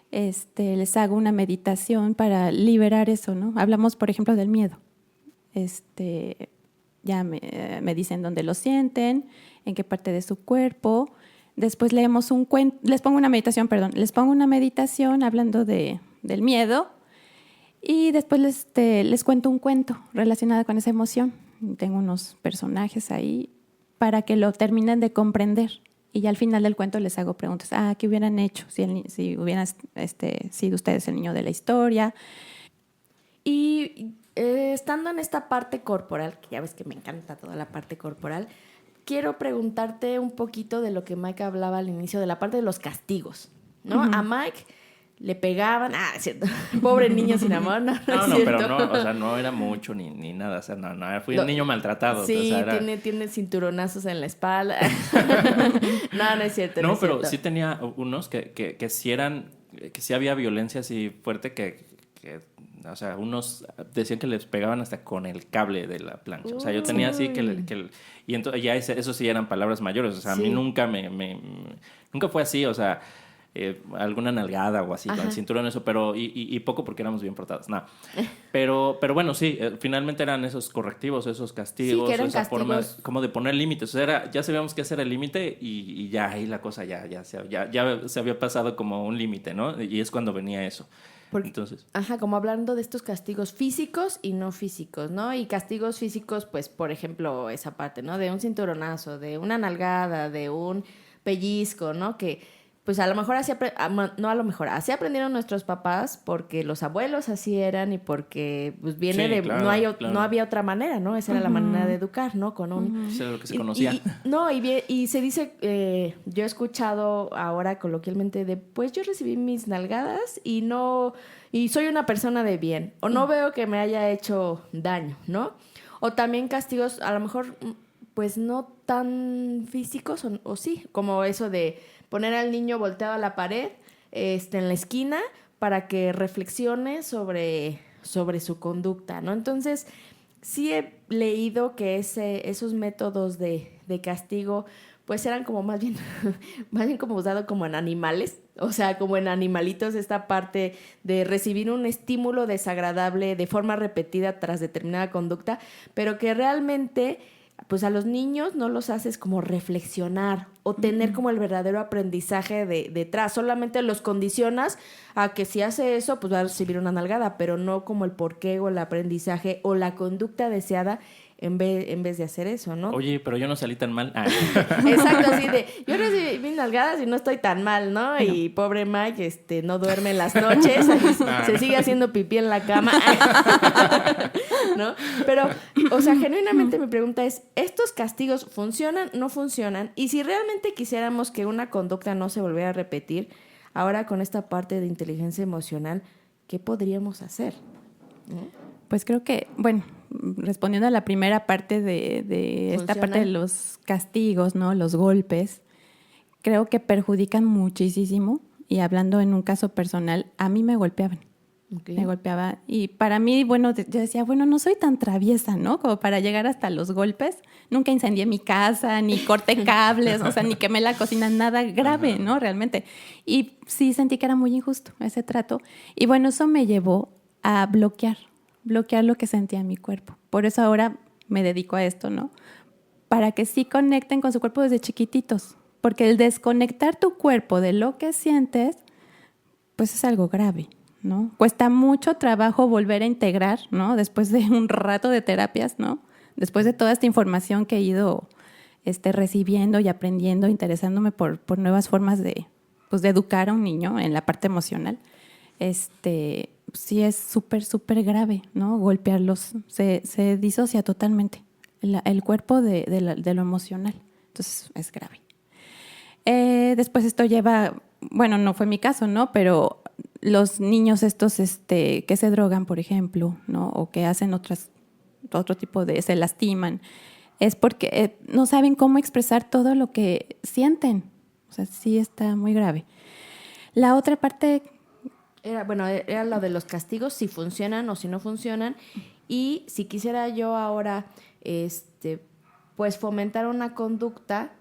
D: les hago una meditación para liberar eso, ¿no? Hablamos, por ejemplo, del miedo. Ya me dicen dónde lo sienten, en qué parte de su cuerpo. Después leemos un cuento, les pongo una meditación hablando del miedo y después les cuento un cuento relacionado con esa emoción. Tengo unos personajes ahí para que lo terminen de comprender. Y ya al final del cuento les hago preguntas. ¿Qué hubieran hecho si hubieran sido ustedes el niño de la historia?
B: Y estando en esta parte corporal, que ya ves que me encanta toda la parte corporal, quiero preguntarte un poquito de lo que Mike hablaba al inicio, de la parte de los castigos, ¿no? Uh-huh. A Mike le pegaban, es cierto, pobre niño sin amor, no,
C: pero no, o sea, no era mucho ni nada, o sea, no, fui un niño maltratado.
B: Sí,
C: o sea,
B: tiene cinturonazos en la espalda. No es cierto.
C: No,
B: es
C: pero
B: cierto.
C: sí tenía unos que sí eran, que sí había violencia así fuerte que o sea, unos decían que les pegaban hasta con el cable de la plancha. O sea, yo tenía así y entonces ya eso sí eran palabras mayores. O sea, sí. A mí nunca nunca fue así, o sea, alguna nalgada o así, con el cinturón, eso, pero y poco porque éramos bien portados, nada. Pero bueno, sí, finalmente eran esos correctivos, esos castigos,
B: sí, que
C: esa
B: castigos.
C: forma como de poner límites. O sea, ya sabíamos qué hacer el límite y ya ahí la cosa ya se había pasado como un límite, ¿no? Y es cuando venía eso. Entonces.
B: Como hablando de estos castigos físicos y no físicos, ¿no? Y castigos físicos, pues, por ejemplo, esa parte, ¿no? De un cinturonazo, de una nalgada, de un pellizco, ¿no? Que, pues, así aprendieron nuestros papás porque los abuelos así eran y porque, pues, viene de... Claro. No había otra manera, ¿no? Esa era la manera de educar, ¿no? Con un...
C: Eso era lo que se conocía.
B: Y se dice, yo he escuchado ahora coloquialmente pues yo recibí mis nalgadas y soy una persona de bien, o no veo que me haya hecho daño, ¿no? O también castigos, a lo mejor, pues no tan físicos, o sí, como eso de poner al niño volteado a la pared, en la esquina, para que reflexione sobre su conducta, ¿no? Entonces, sí he leído que esos métodos de castigo pues eran como más bien como usado como en animales, o sea, como en animalitos, esta parte de recibir un estímulo desagradable de forma repetida tras determinada conducta, pero que realmente pues a los niños no los haces como reflexionar o tener como el verdadero aprendizaje detrás, solamente los condicionas a que si hace eso pues va a recibir una nalgada, pero no como el porqué o el aprendizaje o la conducta deseada en vez de hacer eso, ¿no?
C: Oye, pero yo no salí tan mal.
B: Exacto, así de, yo recibí mis nalgadas y no estoy tan mal, ¿no? Bueno. Y pobre Mike, no duerme en las noches, se sigue haciendo pipí en la cama, ¿no? Pero, o sea, genuinamente mi pregunta es, ¿estos castigos funcionan, no funcionan? Y si realmente quisiéramos que una conducta no se volviera a repetir, ahora con esta parte de inteligencia emocional, ¿qué podríamos hacer?
D: Pues creo que, bueno, respondiendo a la primera parte de esta parte de los castigos, ¿no? Los golpes, creo que perjudican muchísimo. Y hablando en un caso personal, a mí me golpeaban. Okay. Me golpeaba. Y para mí, bueno, yo decía, bueno, no soy tan traviesa, ¿no? Como para llegar hasta los golpes. Nunca incendié mi casa, ni corté cables, o sea, ni quemé la cocina, nada grave, ¿no? Realmente. Y sí sentí que era muy injusto ese trato. Y bueno, eso me llevó a bloquear lo que sentía en mi cuerpo. Por eso ahora me dedico a esto, ¿no? Para que sí conecten con su cuerpo desde chiquititos. Porque el desconectar tu cuerpo de lo que sientes, pues es algo grave, ¿no? Cuesta mucho trabajo volver a integrar, ¿no? Después de un rato de terapias, ¿no? Después de toda esta información que he ido recibiendo y aprendiendo, interesándome por nuevas formas de educar a un niño en la parte emocional. Sí es súper, súper grave, ¿no? Golpearlos. Se disocia totalmente el cuerpo de lo emocional. Entonces, es grave. Después esto lleva, bueno, no fue mi caso, ¿no? Pero los niños estos que se drogan, por ejemplo, ¿no? O que hacen otro tipo se lastiman. es porque no saben cómo expresar todo lo que sienten. O sea, sí está muy grave. La otra parte...
B: Era lo de los castigos, si funcionan o si no funcionan. Y si quisiera yo ahora, pues fomentar una conducta,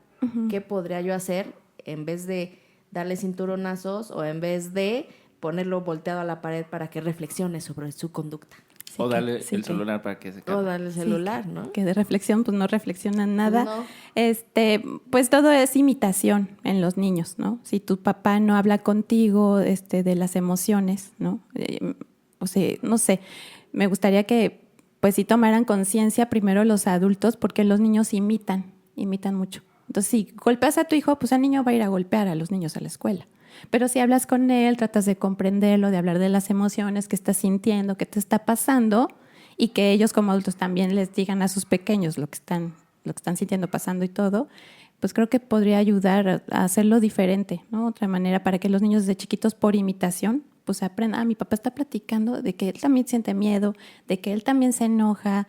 B: ¿qué podría yo hacer en vez de darle cinturonazos o en vez de ponerlo volteado a la pared para que reflexione sobre su conducta?
D: Sí,
C: o darle
D: sí,
C: el celular para que se calme.
B: O darle el celular,
D: sí,
B: ¿no?
D: Que de reflexión pues no reflexionan nada.
B: No.
D: Pues todo es imitación en los niños, ¿no? Si tu papá no habla contigo de las emociones, ¿no? O sea, no sé, me gustaría que pues sí tomaran conciencia primero los adultos, porque los niños imitan mucho. Entonces, si golpeas a tu hijo, pues el niño va a ir a golpear a los niños a la escuela. Pero si hablas con él, tratas de comprenderlo, de hablar de las emociones que estás sintiendo, que te está pasando, y que ellos como adultos también les digan a sus pequeños lo que están sintiendo, pasando y todo, pues creo que podría ayudar a hacerlo diferente, ¿no? Otra manera para que los niños desde chiquitos, por imitación, pues aprendan, mi papá está platicando de que él también siente miedo, de que él también se enoja,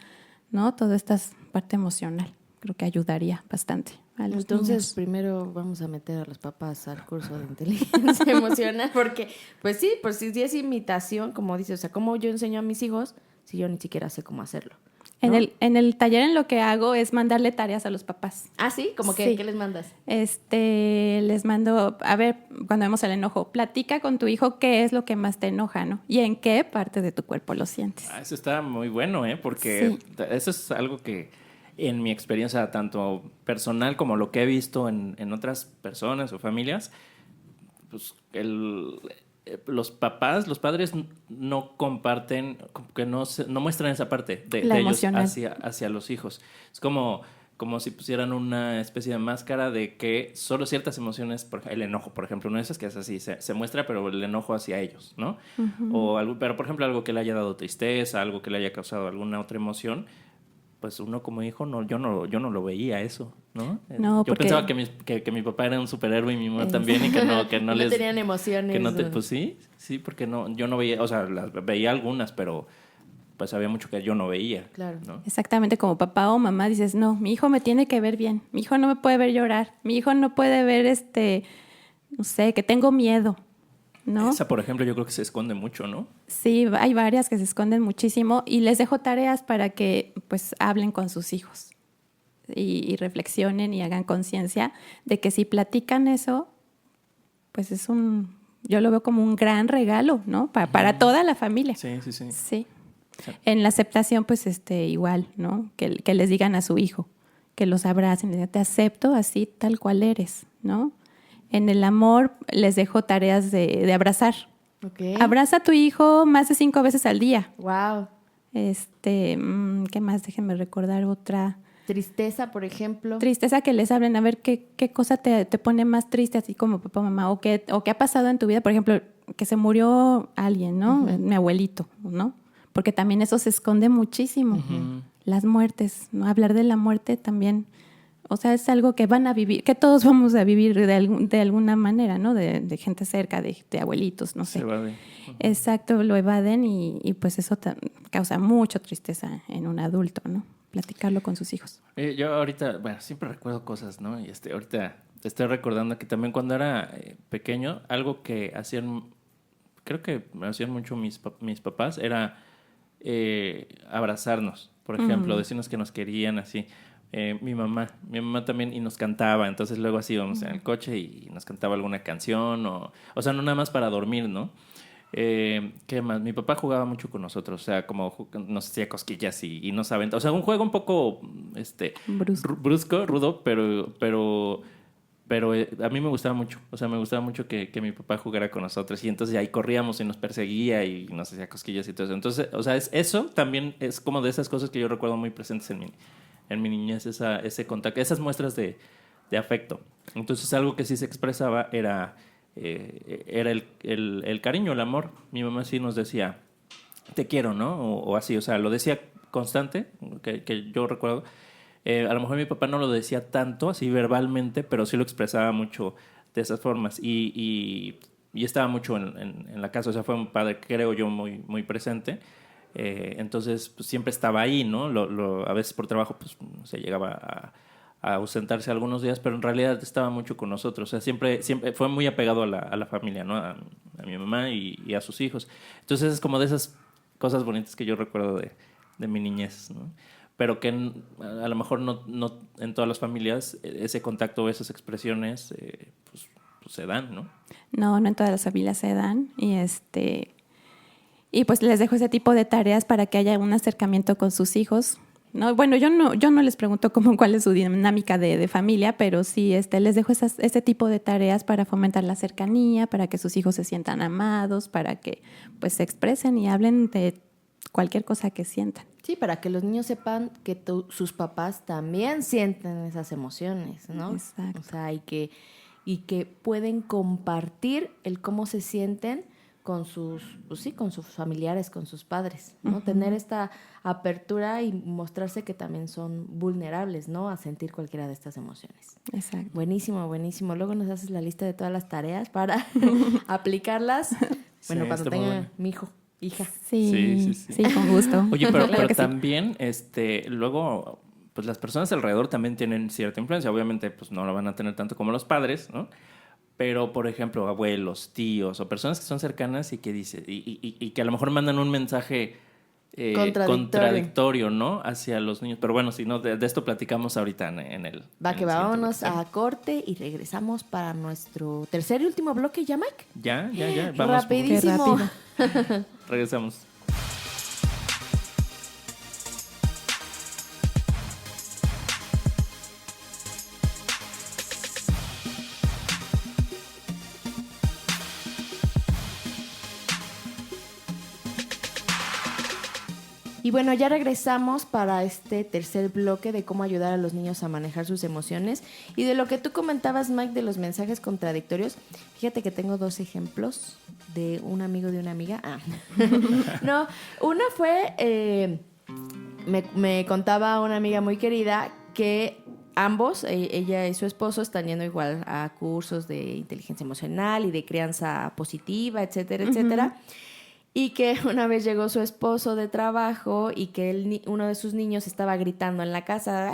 D: ¿no? Toda esta parte emocional creo que ayudaría bastante a los
B: Entonces,
D: niños.
B: primero vamos a meter a los papás al curso de inteligencia emocional, porque, pues sí, si es imitación, como dices, o sea, ¿cómo yo enseño a mis hijos si yo ni siquiera sé cómo hacerlo? ¿No?
D: En el taller en lo que hago es mandarle tareas a los papás.
B: Ah, sí, como que,
D: Sí.
B: ¿qué les mandas?
D: Les mando, a ver, cuando vemos el enojo, platica con tu hijo qué es lo que más te enoja, ¿no? Y en qué parte de tu cuerpo lo sientes.
C: Eso está muy bueno, porque
D: Sí.
C: eso es algo que en mi experiencia, tanto personal como lo que he visto en otras personas o familias, pues los padres no comparten, como que no muestran esa parte de ellos
D: emocional.
C: hacia los hijos. Es como si pusieran una especie de máscara de que solo ciertas emociones, el enojo, por ejemplo, una de esas que es así, se muestra, pero el enojo hacia ellos, ¿no? Pero, por ejemplo, algo que le haya dado tristeza, algo que le haya causado alguna otra emoción, pues uno como hijo, yo no lo veía eso, ¿no?
D: No,
C: Yo
D: porque...
C: pensaba que mi papá era un superhéroe y mi mamá también, y que no les...
B: tenían emociones.
C: Que no pues sí, porque yo no veía, o sea, las veía algunas, pero pues había mucho que yo no veía.
B: Claro.
C: ¿no?
D: Exactamente, como papá o mamá dices, no, mi hijo me tiene que ver bien, mi hijo no me puede ver llorar, mi hijo no puede ver, no sé, que tengo miedo, ¿no?
C: Esa, por ejemplo, yo creo que se esconde mucho, ¿no?
D: Sí, hay varias que se esconden muchísimo y les dejo tareas para que pues hablen con sus hijos y reflexionen y hagan conciencia de que si platican eso, pues yo lo veo como un gran regalo, ¿no? Para toda la familia.
C: Sí.
D: Sí. En la aceptación, pues igual, ¿no? Que les digan a su hijo, que los abracen, les digan, te acepto así tal cual eres, ¿no? En el amor les dejo tareas de abrazar.
B: Okay.
D: Abraza a tu hijo más de 5 veces al día.
B: Wow.
D: ¿Qué más? Déjenme recordar otra.
B: Tristeza, por ejemplo.
D: Tristeza, que les hablen, a ver qué cosa te pone más triste, así como papá, mamá, o qué ha pasado en tu vida, por ejemplo, que se murió alguien, ¿no? Uh-huh. Mi abuelito, ¿no? Porque también eso se esconde muchísimo.
C: Uh-huh.
D: Las muertes, ¿no? Hablar de la muerte también, o sea, es algo que van a vivir, que todos vamos a vivir de alguna manera, ¿no? De gente cerca, de abuelitos, no sé.
C: Se evaden.
D: Uh-huh. Exacto, lo evaden y pues eso causa mucha tristeza en un adulto, ¿no? Platicarlo con sus hijos.
C: Yo ahorita, siempre recuerdo cosas, ¿no? Y ahorita te estoy recordando que también cuando era pequeño, algo que hacían, creo que hacían mucho mis papás, era abrazarnos, por ejemplo, decirnos que nos querían, así. Mi mamá también, y nos cantaba, entonces luego así íbamos en el coche y nos cantaba alguna canción, o sea, no nada más para dormir, ¿no? ¿Qué más? Mi papá jugaba mucho con nosotros, o sea, como nos hacía cosquillas y nos aventaba, o sea, un juego un poco brusco, rudo, pero a mí me gustaba mucho, o sea, me gustaba mucho que mi papá jugara con nosotros, y entonces ahí corríamos y nos perseguía y nos hacía cosquillas y todo eso. Entonces, o sea, eso también es como de esas cosas que yo recuerdo muy presentes en mi niñez, ese contacto, esas muestras de afecto. Entonces, algo que sí se expresaba era el cariño, el amor. Mi mamá sí nos decía, te quiero, ¿no? O así, o sea, lo decía constante, que yo recuerdo. A lo mejor mi papá no lo decía tanto, así verbalmente, pero sí lo expresaba mucho de esas formas. Y estaba mucho en la casa, o sea, fue un padre, creo yo, muy, muy presente. Entonces, pues siempre estaba ahí, ¿no? A veces por trabajo, pues se llegaba a ausentarse algunos días, pero en realidad estaba mucho con nosotros. O sea, siempre fue muy apegado a la familia, ¿no? A mi mamá y a sus hijos. Entonces, es como de esas cosas bonitas que yo recuerdo de mi niñez, ¿no? Pero que a lo mejor no en todas las familias ese contacto, esas expresiones, pues se dan, ¿no?
D: No en todas las familias se dan. Y pues les dejo ese tipo de tareas para que haya un acercamiento con sus hijos. No, bueno, yo no les pregunto cuál es su dinámica de familia, pero sí les dejo ese tipo de tareas para fomentar la cercanía, para que sus hijos se sientan amados, para que pues se expresen y hablen de cualquier cosa que sientan.
B: Sí, para que los niños sepan que sus papás también sienten esas emociones, ¿no?
D: Exacto.
B: O sea, y que pueden compartir el cómo se sienten con sus familiares, con sus padres, ¿no? Uh-huh. Tener esta apertura y mostrarse que también son vulnerables, ¿no? A sentir cualquiera de estas emociones.
D: Exacto.
B: Buenísimo, buenísimo. Luego nos haces la lista de todas las tareas para aplicarlas. Bueno,
C: Sí,
B: cuando tenga mi hijo, hija.
D: Sí, con gusto.
C: Oye, pero
B: Claro que
C: también, luego, pues las personas alrededor también tienen cierta influencia. Obviamente, pues no la van a tener tanto como los padres, ¿no? Pero, por ejemplo, abuelos, tíos o personas que son cercanas y que dicen y que a lo mejor mandan un mensaje contradictorio, ¿no? Hacia los niños. Pero bueno, si no, de esto platicamos ahorita en el...
B: Vámonos a corte y regresamos para nuestro tercer y último bloque, ¿ya, Mike?
C: Ya. Vamos.
B: Rapidísimo.
D: Qué rápido.
C: Regresamos.
B: Y bueno, ya regresamos para este tercer bloque de cómo ayudar a los niños a manejar sus emociones. Y de lo que tú comentabas, Mike, de los mensajes contradictorios, fíjate que tengo 2 ejemplos de un amigo de una amiga. No, una fue, me contaba una amiga muy querida que ambos, ella y su esposo, están yendo igual a cursos de inteligencia emocional y de crianza positiva, etcétera, etcétera. Y que una vez llegó su esposo de trabajo y que uno de sus niños estaba gritando en la casa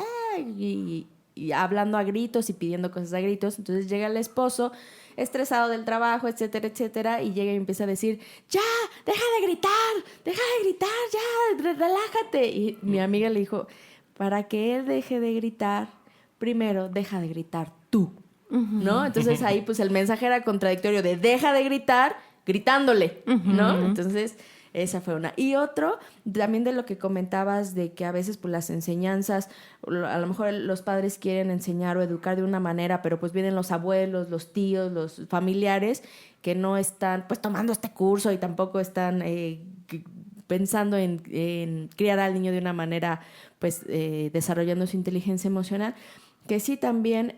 B: y hablando a gritos y pidiendo cosas a gritos. Entonces llega el esposo estresado del trabajo, etcétera, etcétera, y llega y empieza a decir, ya, deja de gritar, ya, relájate. Y mi amiga le dijo, para que él deje de gritar, primero deja de gritar tú, ¿no? Entonces ahí pues el mensaje era contradictorio de deja de gritar, gritándole, ¿no? Entonces, esa fue una. Y otro, también de lo que comentabas de que a veces pues las enseñanzas, a lo mejor los padres quieren enseñar o educar de una manera, pero pues vienen los abuelos, los tíos, los familiares que no están pues tomando este curso y tampoco están pensando en criar al niño de una manera pues desarrollando su inteligencia emocional, que sí también...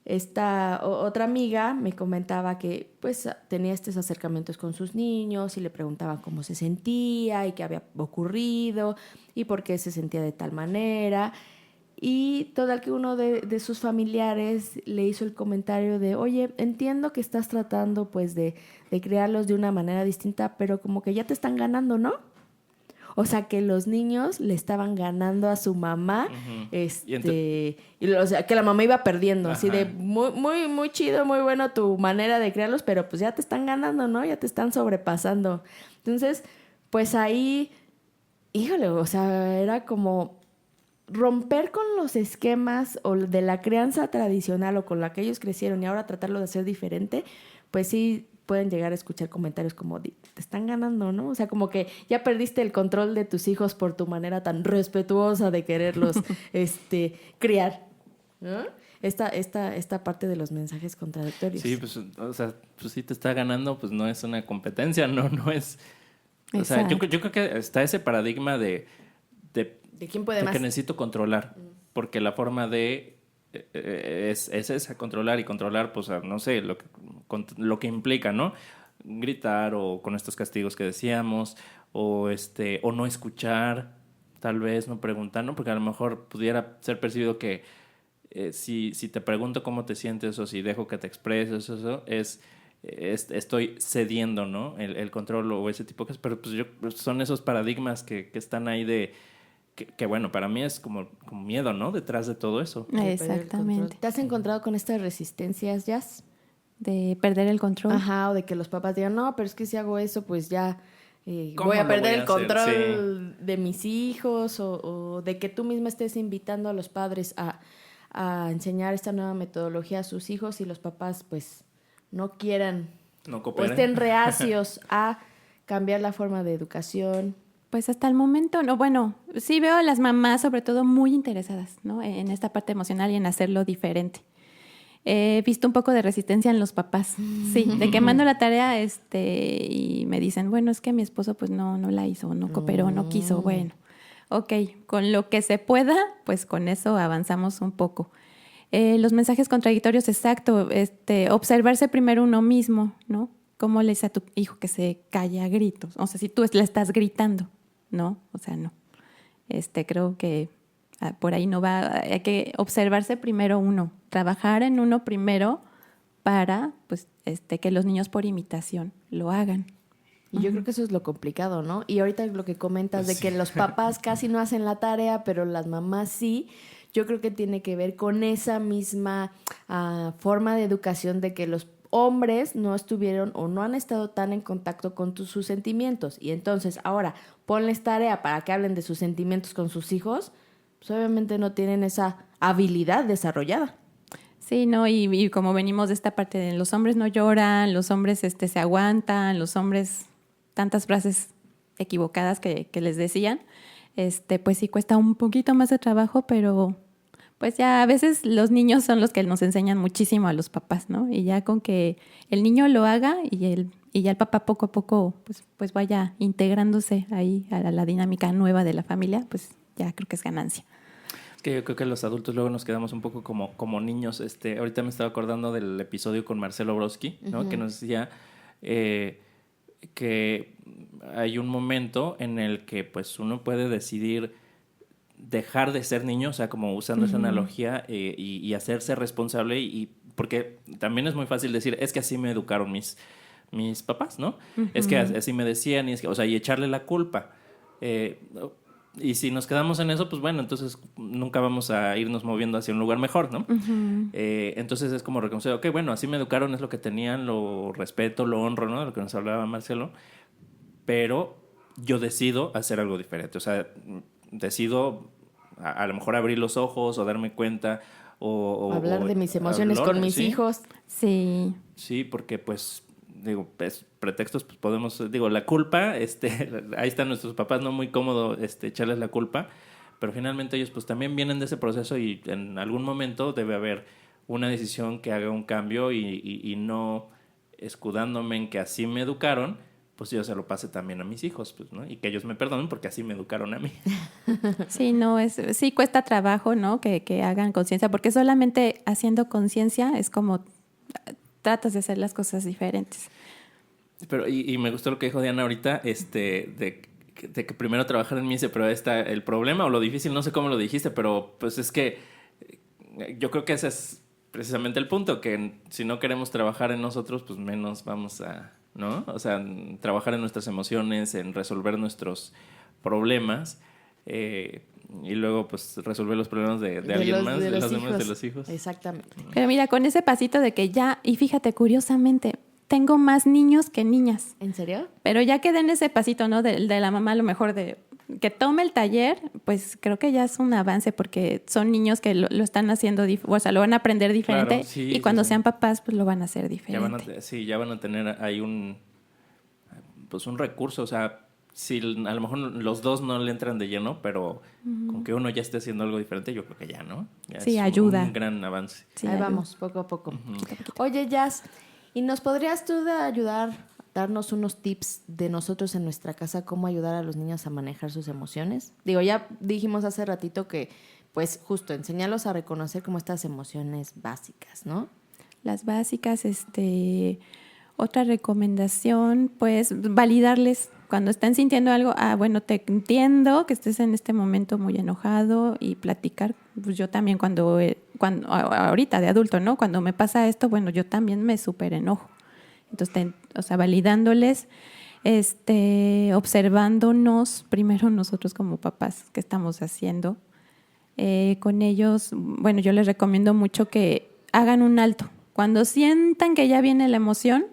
B: Esta otra amiga me comentaba que pues tenía estos acercamientos con sus niños y le preguntaba cómo se sentía y qué había ocurrido y por qué se sentía de tal manera. Y total que uno de sus familiares le hizo el comentario de, oye, entiendo que estás tratando pues de criarlos de una manera distinta, pero como que ya te están ganando, ¿no? O sea, que los niños le estaban ganando a su mamá, o sea, que la mamá iba perdiendo, así de muy, muy, muy chido, muy bueno tu manera de criarlos, pero pues ya te están ganando, ¿no? Ya te están sobrepasando. Entonces, pues ahí, híjole, o sea, era como romper con los esquemas o de la crianza tradicional o con la que ellos crecieron y ahora tratarlo de hacer diferente, pues sí pueden llegar a escuchar comentarios como te están ganando, ¿no? O sea, como que ya perdiste el control de tus hijos por tu manera tan respetuosa de quererlos criar, ¿no? Esta parte de los mensajes contradictorios.
C: Sí, pues, o sea, pues si te está ganando, pues no es una competencia, no es... O sea, yo creo que está ese paradigma de
B: quién puede más.
C: Que necesito controlar, porque la forma de... es esa, controlar, pues no sé, lo que implica, ¿no? Gritar o con estos castigos que decíamos, o no escuchar, tal vez, no preguntar, ¿no? Porque a lo mejor pudiera ser percibido que si te pregunto cómo te sientes o si dejo que te expreses, eso es estoy cediendo, ¿no? El control o ese tipo de cosas, pero pues son esos paradigmas que están ahí de que bueno, para mí es como miedo, ¿no? Detrás de todo eso.
B: De perder el
D: Exactamente.
B: control. ¿Te has encontrado con estas resistencias, Jazz?
D: De perder el control.
B: Ajá, o de que los papás digan, no, pero es que si hago eso, pues ya
C: ¿Cómo
B: voy a
C: lo
B: perder
C: voy a
B: el
C: hacer?
B: control de mis hijos, o de que tú misma estés invitando a los padres a enseñar esta nueva metodología a sus hijos y los papás pues no quieran
C: No
B: o
C: cooperen.
B: estén reacios a cambiar la forma de educación.
D: Pues hasta el momento, no, bueno, sí veo a las mamás sobre todo muy interesadas, ¿no? En esta parte emocional y en hacerlo diferente. He visto un poco de resistencia en los papás, sí, de que mando la tarea y me dicen, bueno, es que mi esposo pues no la hizo, no cooperó, no quiso, bueno, ok, con lo que se pueda, pues con eso avanzamos un poco. Los mensajes contradictorios, exacto, observarse primero uno mismo, ¿no? ¿Cómo le dice a tu hijo que se calle a gritos? O sea, si tú le estás gritando, ¿no? O sea, no. Creo que por ahí no va. Hay que observarse primero uno, trabajar en uno primero para, pues, que los niños por imitación lo hagan.
B: Y yo creo que eso es lo complicado, ¿no? Y ahorita lo que comentas de que los papás casi no hacen la tarea, pero las mamás sí, yo creo que tiene que ver con esa misma forma de educación de que los hombres no estuvieron o no han estado tan en contacto con sus sentimientos. Y entonces ahora ponles tarea para que hablen de sus sentimientos con sus hijos, pues obviamente no tienen esa habilidad desarrollada.
D: Sí, no, y como venimos de esta parte de los hombres no lloran, los hombres se aguantan, los hombres tantas frases equivocadas que les decían, pues sí cuesta un poquito más de trabajo, pero pues ya a veces los niños son los que nos enseñan muchísimo a los papás, ¿no? Y ya con que el niño lo haga y ya el papá poco a poco pues vaya integrándose ahí a la dinámica nueva de la familia, pues ya creo que es ganancia.
C: Es que yo creo que los adultos luego nos quedamos un poco como niños. Ahorita me estaba acordando del episodio con Marcelo Brodsky, ¿no? Que nos decía que hay un momento en el que pues uno puede decidir dejar de ser niño, o sea, como usando esa analogía y hacerse responsable y porque también es muy fácil decir, es que así me educaron mis papás, ¿no? Es que así me decían, o sea, y echarle la culpa. Y si nos quedamos en eso, pues bueno, entonces nunca vamos a irnos moviendo hacia un lugar mejor, ¿no? Entonces es como reconocer, ok, bueno, así me educaron, es lo que tenían, lo respeto, lo honro, ¿no? De lo que nos hablaba Marcelo, pero yo decido hacer algo diferente, o sea, decido a lo mejor abrir los ojos o darme cuenta o
B: hablar de mis emociones con mis hijos.
D: Sí.
C: Sí, porque pues digo, pretextos pues podemos, la culpa, ahí están nuestros papás, no muy cómodo echarles la culpa, pero finalmente ellos pues también vienen de ese proceso y en algún momento debe haber una decisión que haga un cambio y no escudándome en que así me educaron, pues yo se lo pase también a mis hijos, pues, ¿no? Y que ellos me perdonen porque así me educaron a mí.
D: Sí, sí cuesta trabajo, ¿no? Que hagan conciencia, porque solamente haciendo conciencia es como tratas de hacer las cosas diferentes.
C: Pero, y me gustó lo que dijo Diana ahorita, de que primero trabajar en mí, pero el problema o lo difícil, no sé cómo lo dijiste, pero pues es que yo creo que ese es precisamente el punto, que si no queremos trabajar en nosotros, pues menos vamos a, ¿no? O sea, trabajar en nuestras emociones, en resolver nuestros problemas, y luego pues resolver los problemas de alguien más, de los demás, de los hijos.
B: Exactamente.
D: Pero mira, con ese pasito de que ya, y fíjate, curiosamente, tengo más niños que niñas.
B: ¿En serio?
D: Pero ya que den ese pasito, ¿no? De la mamá, a lo mejor de que tome el taller, pues creo que ya es un avance porque son niños que lo están haciendo, o sea, lo van a aprender diferente.
C: Claro, sí,
D: y cuando
C: sí.
D: sean papás, pues lo van a hacer diferente.
C: Ya van a tener ahí un recurso, o sea, si a lo mejor los dos no le entran de lleno, pero con que uno ya esté haciendo algo diferente, yo creo que ya, ¿no? Ya
D: sí,
C: es
D: ayuda.
C: Un gran avance.
D: Sí,
B: ahí
D: ayuda.
B: vamos, poco a poco. Oye, Jazz, ¿y nos podrías tú ayudar, darnos unos tips de nosotros en nuestra casa, cómo ayudar a los niños a manejar sus emociones? Digo, ya dijimos hace ratito que, pues, justo, enseñarlos a reconocer como estas emociones básicas, ¿no?
D: Las básicas, otra recomendación, pues validarles cuando están sintiendo algo. Bueno, te entiendo que estés en este momento muy enojado y platicar. Pues yo también cuando ahorita de adulto, ¿no? Cuando me pasa esto, bueno, yo también me súper enojo. Entonces, validándoles, observándonos, primero nosotros como papás, qué estamos haciendo. Con ellos, bueno, yo les recomiendo mucho que hagan un alto. Cuando sientan que ya viene la emoción,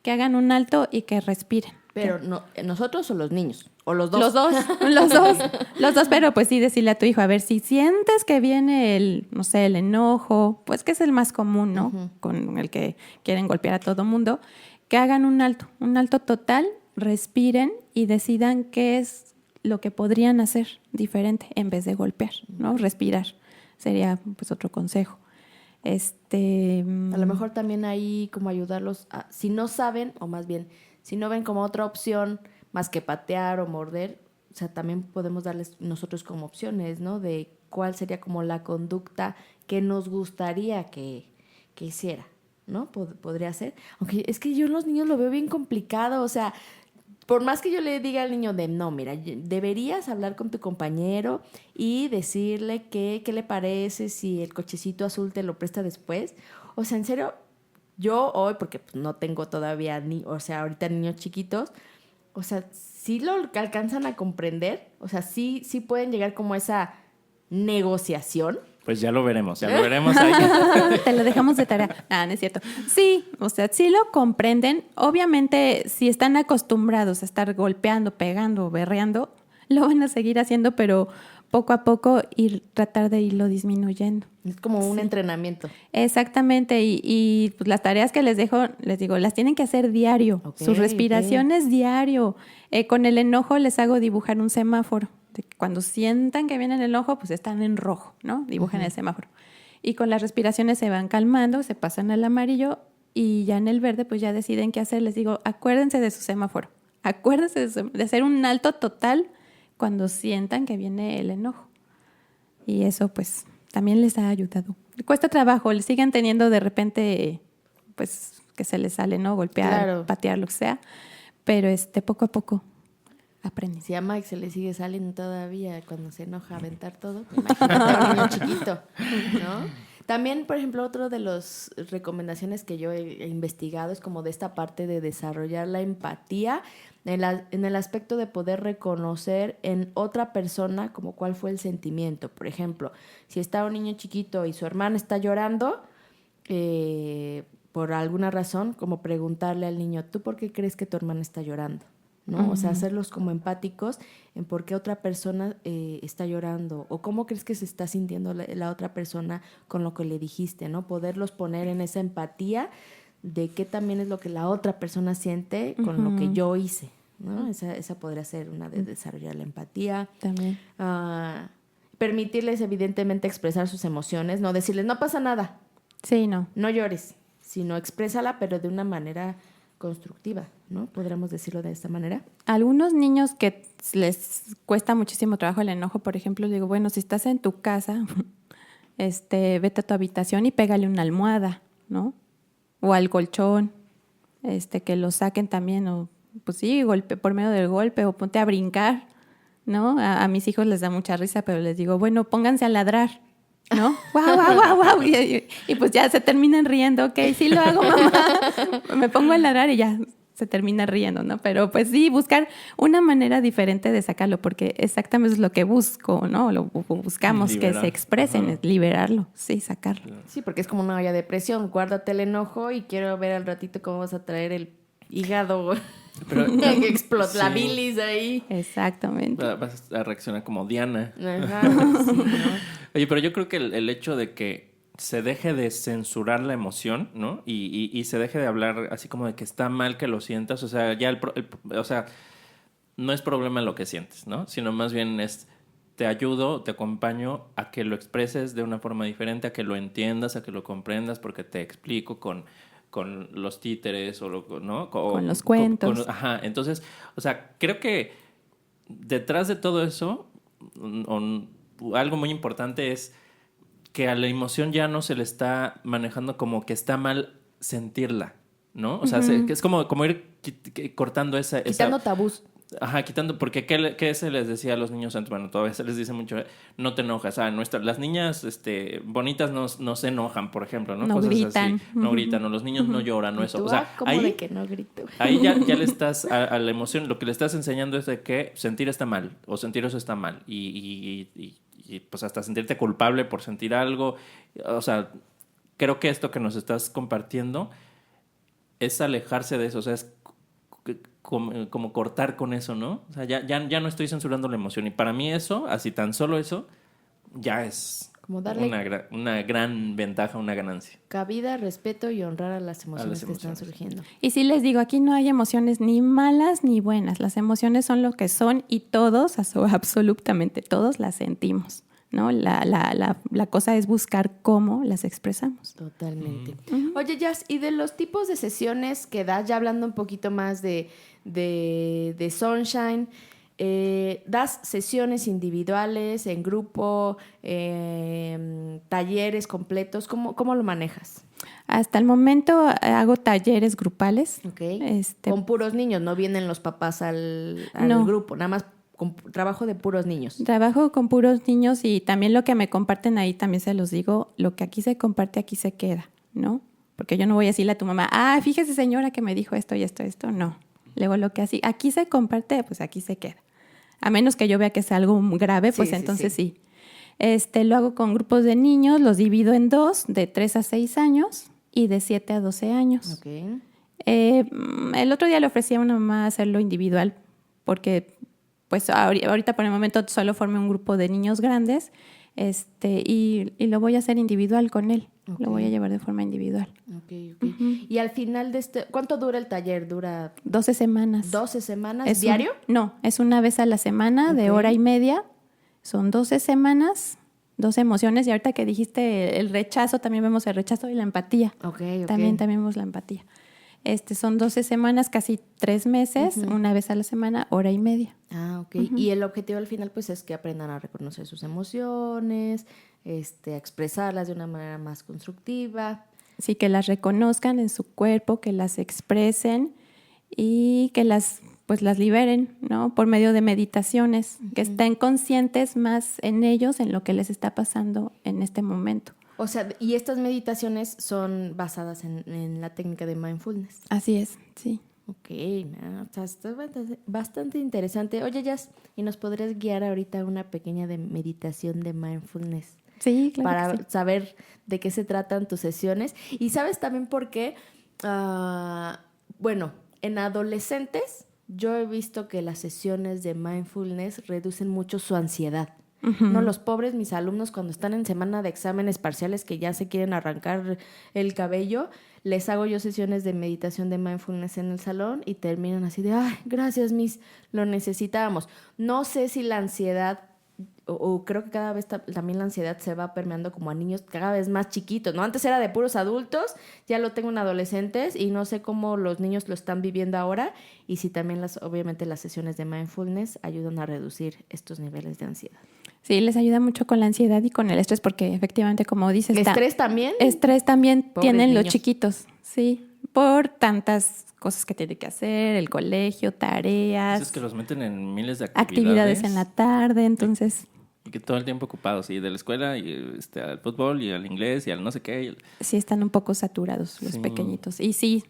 D: que hagan un alto y que respiren.
B: Pero no, nosotros o los niños, o los dos.
D: Los dos, pero pues sí decirle a tu hijo, a ver, si sientes que viene el enojo, pues que es el más común, ¿no? Uh-huh. Con el que quieren golpear a todo mundo, que hagan un alto total, respiren y decidan qué es lo que podrían hacer diferente en vez de golpear, ¿no? Respirar sería pues otro consejo.
B: A lo mejor también ahí como ayudarlos a, si no saben, o más bien, si no ven como otra opción más que patear o morder, o sea, también podemos darles nosotros como opciones, ¿no? De cuál sería como la conducta que nos gustaría que hiciera, ¿no? Podría ser. Aunque es que yo en los niños lo veo bien complicado, o sea, por más que yo le diga al niño no, mira, deberías hablar con tu compañero y decirle qué le parece si el cochecito azul te lo presta después. O sea, en serio, yo hoy, porque pues, no tengo todavía, ahorita niños chiquitos, o sea, sí lo alcanzan a comprender, o sea, sí pueden llegar como a esa negociación.
C: Pues ya lo veremos ahí.
D: Te lo dejamos de tarea. No es cierto. Sí, o sea, sí lo comprenden. Obviamente, si están acostumbrados a estar golpeando, pegando, berreando, lo van a seguir haciendo, pero poco a poco tratar de irlo disminuyendo.
B: Es como un entrenamiento.
D: Exactamente, y pues las tareas que les dejo, les digo, las tienen que hacer diario. Okay, su respiración es diario. Con el enojo les hago dibujar un semáforo. Cuando sientan que viene el enojo, pues están en rojo, ¿no? Dibujan el semáforo. Y con las respiraciones se van calmando, se pasan al amarillo y ya en el verde, pues ya deciden qué hacer. Les digo, acuérdense de su semáforo. Acuérdense de hacer un alto total cuando sientan que viene el enojo. Y eso, pues, también les ha ayudado. Cuesta trabajo, les siguen teniendo de repente, pues, que se les sale, ¿no? Golpear, claro, patear, lo que sea. Pero poco a poco aprenden.
B: Si a Mike se le sigue saliendo todavía cuando se enoja aventar todo, imagínate a un niño chiquito, ¿no? También, por ejemplo, otro de las recomendaciones que yo he investigado es como de esta parte de desarrollar la empatía en el aspecto de poder reconocer en otra persona como cuál fue el sentimiento. Por ejemplo, si está un niño chiquito y su hermana está llorando, por alguna razón, como preguntarle al niño, ¿tú por qué crees que tu hermana está llorando? ¿No? Uh-huh. O sea, hacerlos como empáticos en por qué otra persona está llorando o cómo crees que se está sintiendo la otra persona con lo que le dijiste, ¿no? Poderlos poner en esa empatía de qué también es lo que la otra persona siente con lo que yo hice, ¿no? Esa podría ser una de desarrollar la empatía.
D: También.
B: Permitirles evidentemente expresar sus emociones, no decirles, no pasa nada.
D: Sí, no.
B: No llores, sino exprésala, pero de una manera constructiva, ¿no? Podríamos decirlo de esta manera.
D: Algunos niños que les cuesta muchísimo trabajo el enojo, por ejemplo, digo, bueno, si estás en tu casa, vete a tu habitación y pégale una almohada, ¿no? O al colchón, que lo saquen también, o pues sí, golpe por medio del golpe, o ponte a brincar, ¿no? A mis hijos les da mucha risa, pero les digo, bueno, pónganse a ladrar, ¿no? ¡Guau, guau, guau, guau! Y pues ya se terminan riendo. Ok, sí lo hago, mamá. Me pongo a ladrar y ya se termina riendo, ¿no? Pero pues sí, buscar una manera diferente de sacarlo, porque exactamente es lo que busco, ¿no? Lo buscamos, liberar, que se expresen, es liberarlo, sí, sacarlo.
B: Sí, porque es como una olla de presión. Guárdate el enojo y quiero ver al ratito cómo vas a traer el hígado. Pero que explota, sí, la bilis ahí.
D: Exactamente.
C: Vas a reaccionar como Diana.
B: Ajá, sí, ¿no?
C: Oye, pero yo creo que el hecho de que se deje de censurar la emoción, ¿no? Y se deje de hablar así como de que está mal que lo sientas. O sea, ya o sea, no es problema lo que sientes, ¿no? Sino más bien es, te ayudo, te acompaño a que lo expreses de una forma diferente, a que lo entiendas, a que lo comprendas, porque te explico con los títeres o ¿no?
D: Con los cuentos.
C: Ajá, entonces, o sea, creo que detrás de todo eso, algo muy importante es que a la emoción ya no se le está manejando como que está mal sentirla, ¿no? O sea, que es como ir cortando esa...
B: Quitando tabús.
C: Ajá, quitando, porque ¿qué se les decía a los niños antes? Bueno, todavía se les dice mucho, no te enojas. Las niñas bonitas no se enojan, por ejemplo, ¿no?
D: No
C: Cosas
D: gritan.
C: así. No gritan, o los niños no lloran, no
B: ¿Y
C: eso.
B: tú?
C: O sea,
B: ¿Cómo
C: ahí,
B: de que no grito?
C: ahí ya le estás, a la emoción, lo que le estás enseñando es de que sentir está mal, o sentir eso está mal. Y pues hasta sentirte culpable por sentir algo. O sea, creo que esto que nos estás compartiendo es alejarse de eso, o sea, es como cortar con eso, ¿no? O sea, ya no estoy censurando la emoción. Y para mí eso, así tan solo eso, ya es
B: Como darle
C: una gran ventaja, una ganancia.
B: cabida, respeto y honrar a las emociones que están surgiendo.
D: Y sí les digo, aquí no hay emociones ni malas ni buenas. Las emociones son lo que son y todos, absolutamente todos, las sentimos, ¿no? La cosa es buscar cómo las expresamos.
B: Totalmente. Oye, Jazz, y de los tipos de sesiones que das, ya hablando un poquito más de Sunshine, das sesiones individuales, en grupo, talleres completos, ¿cómo lo manejas?
D: Hasta el momento hago talleres grupales.
B: Okay. Con puros niños, no vienen los papás al
D: No.
B: grupo, nada más con trabajo de puros niños.
D: Trabajo con puros niños y también lo que me comparten ahí, también se los digo, lo que aquí se comparte, aquí se queda, ¿no? Porque yo no voy a decirle a tu mamá, fíjese señora que me dijo esto y esto, no. Luego lo que así, aquí se comparte, pues aquí se queda. A menos que yo vea que es algo grave, pues entonces sí. Lo hago con grupos de niños, los divido en 2, de 3 a 6 años y de 7 a 12 años.
B: Okay.
D: El otro día le ofrecí a una mamá hacerlo individual porque pues ahorita por el momento solo formé un grupo de niños grandes y lo voy a hacer individual con él. Okay. Lo voy a llevar de forma individual.
B: Okay. Y al final de ¿cuánto dura el taller? ¿Dura
D: 12 semanas?
B: 12 semanas. ¿Diario?
D: No, es una vez a la semana, de hora y media. Son 12 semanas, 12 emociones. Y ahorita que dijiste el rechazo, también vemos el rechazo y la empatía.
B: Okay.
D: También vemos la empatía. Son 12 semanas, casi 3 meses, una vez a la semana, hora y media.
B: Ok. Y el objetivo al final pues es que aprendan a reconocer sus emociones, a expresarlas de una manera más constructiva.
D: Sí, que las reconozcan en su cuerpo, que las expresen y que las liberen, ¿no? Por medio de meditaciones, que estén conscientes más en ellos, en lo que les está pasando en este momento.
B: O sea, y estas meditaciones son basadas en la técnica de mindfulness.
D: Así es, sí.
B: Ok, está bastante interesante. Oye, Jazz, ¿y nos podrías guiar ahorita una pequeña meditación de mindfulness?
D: Sí, claro.
B: Para saber de qué se tratan tus sesiones. Y sabes también por qué, bueno, en adolescentes yo he visto que las sesiones de mindfulness reducen mucho su ansiedad. No, los pobres, mis alumnos, cuando están en semana de exámenes parciales que ya se quieren arrancar el cabello, les hago yo sesiones de meditación de mindfulness en el salón y terminan así de, gracias, Miss, lo necesitábamos. No sé si la ansiedad, o creo que cada vez también la ansiedad se va permeando como a niños cada vez más chiquitos, ¿no? Antes era de puros adultos, ya lo tengo en adolescentes y no sé cómo los niños lo están viviendo ahora y si también obviamente las sesiones de mindfulness ayudan a reducir estos niveles de ansiedad.
D: Sí, les ayuda mucho con la ansiedad y con el estrés porque efectivamente, como dices...
B: ¿Estrés también?
D: Estrés también
B: Pobres
D: tienen
B: niños.
D: los chiquitos, sí, por tantas cosas que tienen que hacer, el colegio, tareas...
C: Es que los meten en miles de
D: actividades en la tarde, entonces...
C: Y que todo el tiempo ocupados, y de la escuela, y al fútbol, y al inglés, y al no sé qué.
D: Sí, están un poco saturados los pequeñitos. Y sí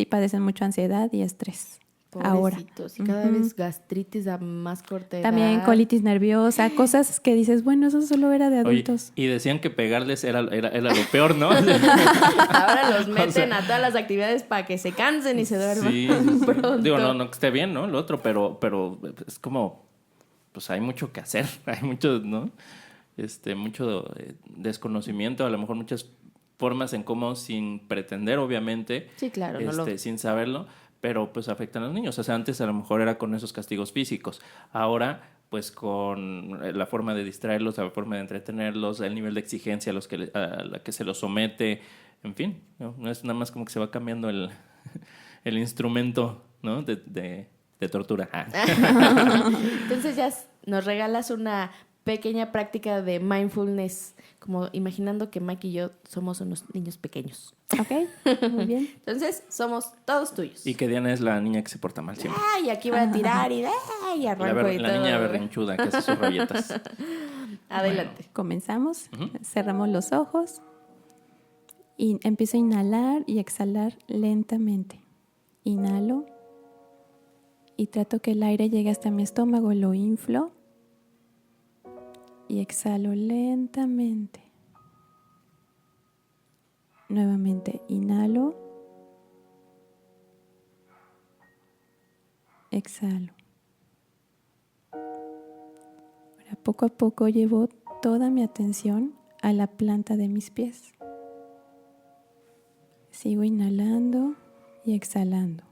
D: padecen mucho ansiedad y estrés.
B: Pobrecitos,
D: Ahora.
B: Y cada vez gastritis a más corta edad.
D: También colitis nerviosa, cosas que dices, bueno, eso solo era de adultos.
C: Oye, y decían que pegarles era lo peor, ¿no?
B: Ahora los meten a todas las actividades para que se cansen y se duerman.
C: Sí.
B: Pronto.
C: Digo, no que esté bien, ¿no? Lo otro, pero es como, pues hay mucho que hacer, hay mucho, ¿no? Mucho desconocimiento, a lo mejor muchas formas en cómo, sin pretender, obviamente,
B: Sí, claro,
C: sin saberlo, pero pues afectan a los niños. O sea, antes a lo mejor era con esos castigos físicos. Ahora, pues con la forma de distraerlos, la forma de entretenerlos, el nivel de exigencia a la que se los somete, en fin, no es nada más como que se va cambiando el instrumento, ¿no? de tortura.
B: Entonces ya nos regalas una pequeña práctica de mindfulness, como imaginando que Mike y yo somos unos niños pequeños.
D: Ok, muy bien.
B: Entonces, somos todos tuyos.
C: Y que Diana es la niña que se porta mal siempre.
B: Ay, aquí voy a tirar y arranco y
C: La
B: todo.
C: niña berrinchuda que hace sus rabietas.
B: Adelante.
D: Comenzamos, cerramos los ojos y empiezo a inhalar y exhalar lentamente. Inhalo y trato que el aire llegue hasta mi estómago, lo inflo y exhalo lentamente. Nuevamente inhalo, exhalo. Ahora poco a poco llevo toda mi atención a la planta de mis pies. Sigo inhalando y exhalando.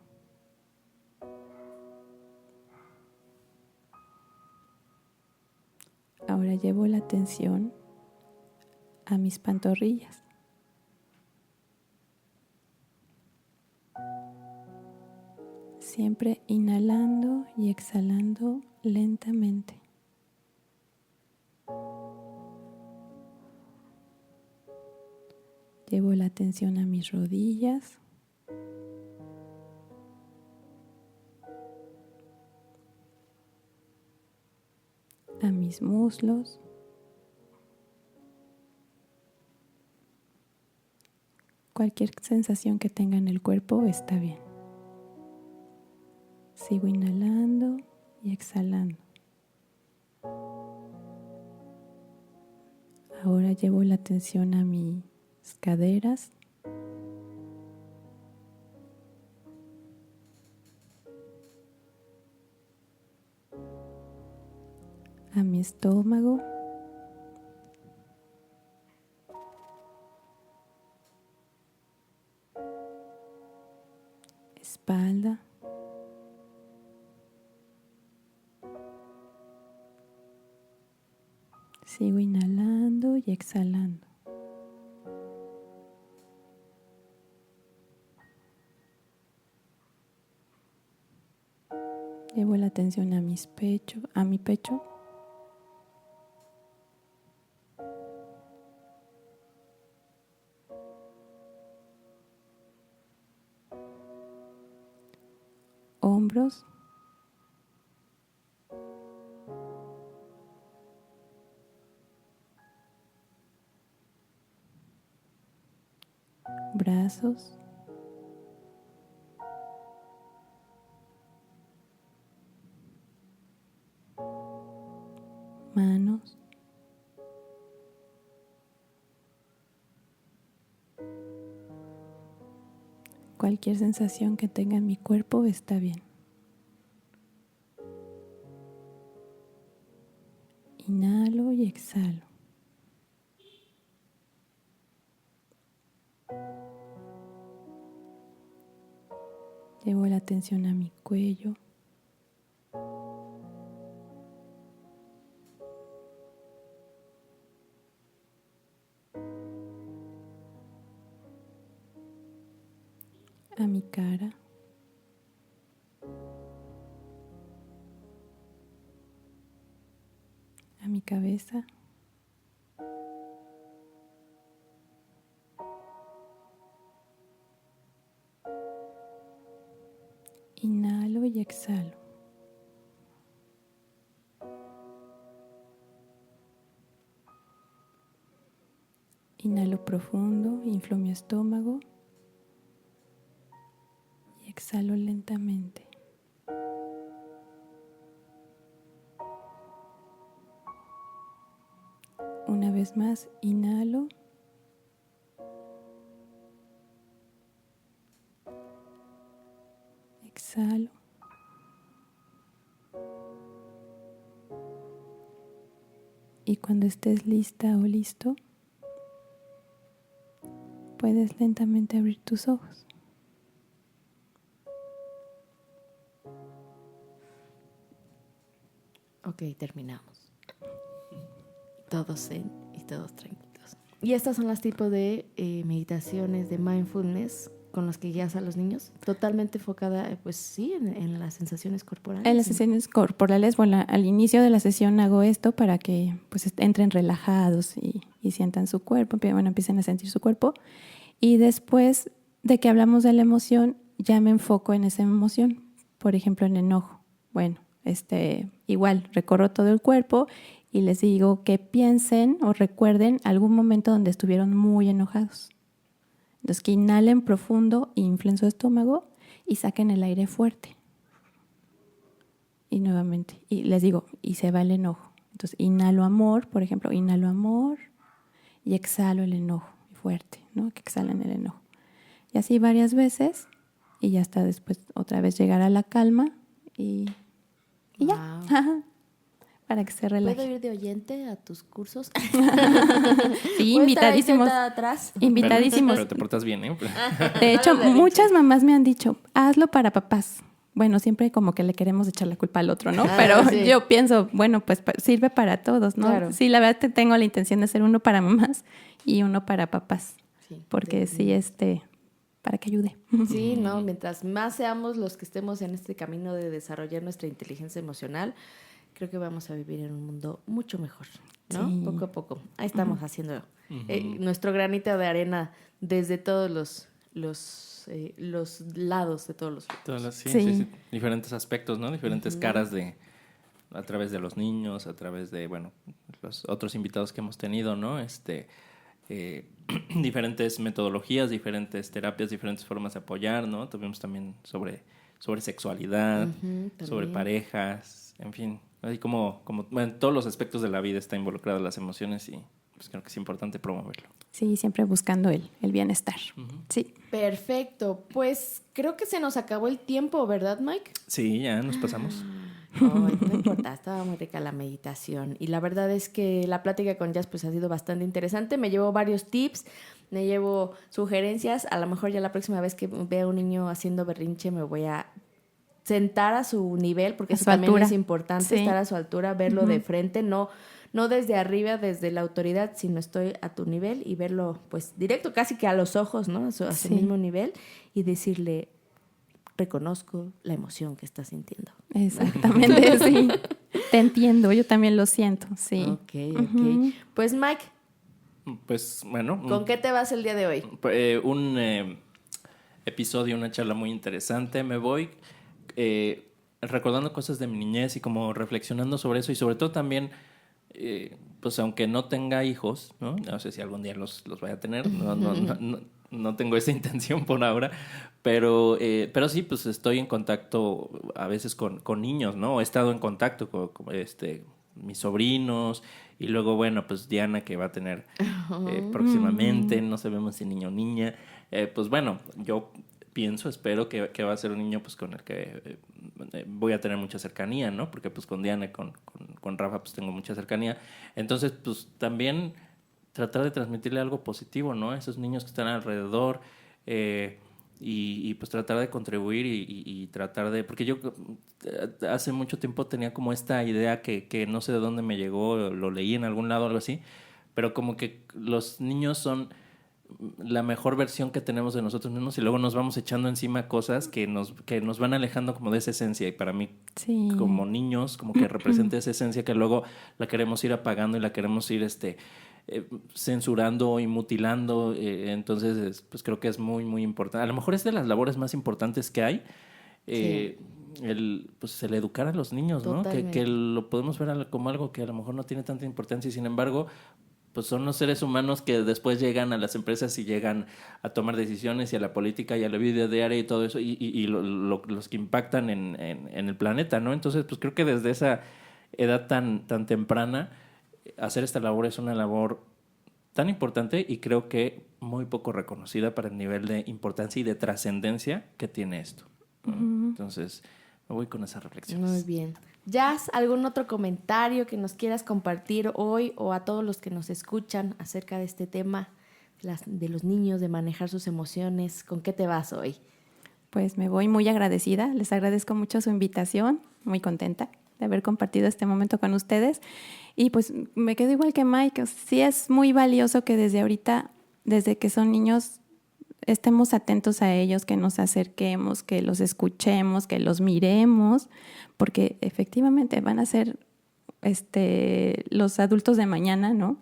D: Ahora llevo la atención a mis pantorrillas. Siempre inhalando y exhalando lentamente. Llevo la atención a mis rodillas. A mis muslos. Cualquier sensación que tenga en el cuerpo está bien. Sigo inhalando y exhalando. Ahora llevo la atención a mis caderas. A mi estómago. Espalda. Sigo inhalando y exhalando. Llevo la atención a mi pecho. Hombros. Brazos. Manos. Cualquier sensación que tenga en mi cuerpo está bien. Inhalo y exhalo. Llevo la atención a mi cuello. A mi cara. A mi cabeza. Inhalo y exhalo. Inhalo profundo, inflo mi estómago y exhalo lentamente. Una vez más, inhalo. Exhalo. Y cuando estés lista o listo, puedes lentamente abrir tus ojos.
B: Ok, terminamos. Todos zen y todos tranquilos. Y estas son las tipos de meditaciones de mindfulness con los que guías a los niños? Totalmente enfocada, pues sí, en las sensaciones corporales.
D: En las sesiones corporales, bueno, al inicio de la sesión hago esto para que pues entren relajados y sientan su cuerpo, bueno, empiecen a sentir su cuerpo. Y después de que hablamos de la emoción, ya me enfoco en esa emoción. Por ejemplo, en enojo. Bueno, igual recorro todo el cuerpo y les digo que piensen o recuerden algún momento donde estuvieron muy enojados. Entonces, que inhalen profundo, inflen su estómago y saquen el aire fuerte. Y nuevamente, y les digo, y se va el enojo. Entonces, inhalo amor, por ejemplo, inhalo amor y exhalo el enojo fuerte, ¿no? Que exhalen el enojo. Y así varias veces y ya está después otra vez llegar a la calma y ya.
B: Wow.
D: Para que se relaje.
B: ¿Puedo ir de oyente a tus cursos?
D: Sí, invitadísimos.
B: Atrás?
D: Invitadísimos.
C: Pero te portas bien, ¿eh?
D: De hecho, muchas mamás me han dicho, hazlo para papás. Bueno, siempre como que le queremos echar la culpa al otro, ¿no? Pero sí. Yo pienso, bueno, pues sirve para todos, ¿no? Claro. Sí, la verdad que tengo la intención de hacer uno para mamás y uno para papás. Sí, porque sí, para que ayude.
B: Sí, ¿no? Mientras más seamos los que estemos en este camino de desarrollar nuestra inteligencia emocional, creo que vamos a vivir en un mundo mucho mejor, ¿no? Sí. Poco a poco. Ahí estamos haciendo nuestro granito de arena desde todos los lados de todos los
C: sí. Diferentes aspectos, ¿no? Diferentes caras a través de los niños, a través de, bueno, los otros invitados que hemos tenido, ¿no? Diferentes metodologías, diferentes terapias, diferentes formas de apoyar, ¿no? Tuvimos también sobre sexualidad, sobre parejas, en fin. Así como bueno, todos los aspectos de la vida están involucradas las emociones y pues creo que es importante promoverlo.
D: Sí, siempre buscando el bienestar. Sí.
B: Perfecto. Pues creo que se nos acabó el tiempo, ¿verdad, Mike?
C: Sí, ya nos pasamos.
B: No importa, estaba muy rica la meditación. Y la verdad es que la plática con Jazz pues ha sido bastante interesante. Me llevo varios tips, me llevo sugerencias. A lo mejor ya la próxima vez que vea a un niño haciendo berrinche me voy a sentar a su nivel, porque eso también es importante, estar a su altura, verlo de frente, no desde arriba, desde la autoridad, sino estoy a tu nivel y verlo pues directo, casi que a los ojos, ¿no? A su mismo nivel y decirle, reconozco la emoción que estás sintiendo.
D: Exactamente, sí. Te entiendo, yo también lo siento, sí.
B: Ok. Pues Mike.
C: Pues bueno.
B: ¿Con qué te vas el día de hoy?
C: Un episodio, una charla muy interesante. Me voy recordando cosas de mi niñez y como reflexionando sobre eso y sobre todo también, pues aunque no tenga hijos, no sé si algún día los vaya a tener, no tengo esa intención por ahora, pero sí, pues estoy en contacto a veces con niños, ¿no? He estado en contacto con mis sobrinos y luego, bueno, pues Diana que va a tener próximamente, no sabemos si niño o niña, pues bueno, yo espero que va a ser un niño pues con el que voy a tener mucha cercanía, ¿no? Porque pues con Diana, con Rafa pues tengo mucha cercanía. Entonces pues también tratar de transmitirle algo positivo, ¿no? A esos niños que están alrededor y pues tratar de contribuir y tratar de... Porque yo hace mucho tiempo tenía como esta idea que no sé de dónde me llegó, lo leí en algún lado o algo así, pero como que los niños son la mejor versión que tenemos de nosotros mismos y luego nos vamos echando encima cosas que nos van alejando como de esa esencia y para mí como niños como que representa esa esencia que luego la queremos ir apagando y la queremos ir censurando y mutilando, entonces pues creo que es muy muy importante, a lo mejor es de las labores más importantes que hay, el educar a los niños, ¿no? Que lo podemos ver como algo que a lo mejor no tiene tanta importancia y sin embargo pues son los seres humanos que después llegan a las empresas y llegan a tomar decisiones y a la política y a la vida diaria y todo eso y los que impactan en el planeta, ¿no? Entonces, pues creo que desde esa edad tan temprana hacer esta labor es una labor tan importante y creo que muy poco reconocida para el nivel de importancia y de trascendencia que tiene esto, ¿no? Entonces, me voy con esas reflexiones.
B: Muy bien. Jazz, ¿algún otro comentario que nos quieras compartir hoy o a todos los que nos escuchan acerca de este tema de los niños, de manejar sus emociones? ¿Con qué te vas hoy?
D: Pues me voy muy agradecida. Les agradezco mucho su invitación. Muy contenta de haber compartido este momento con ustedes. Y pues me quedo igual que Mike. Sí es muy valioso que desde ahorita, desde que son niños, estemos atentos a ellos, que nos acerquemos, que los escuchemos, que los miremos, porque efectivamente van a ser los adultos de mañana, ¿no?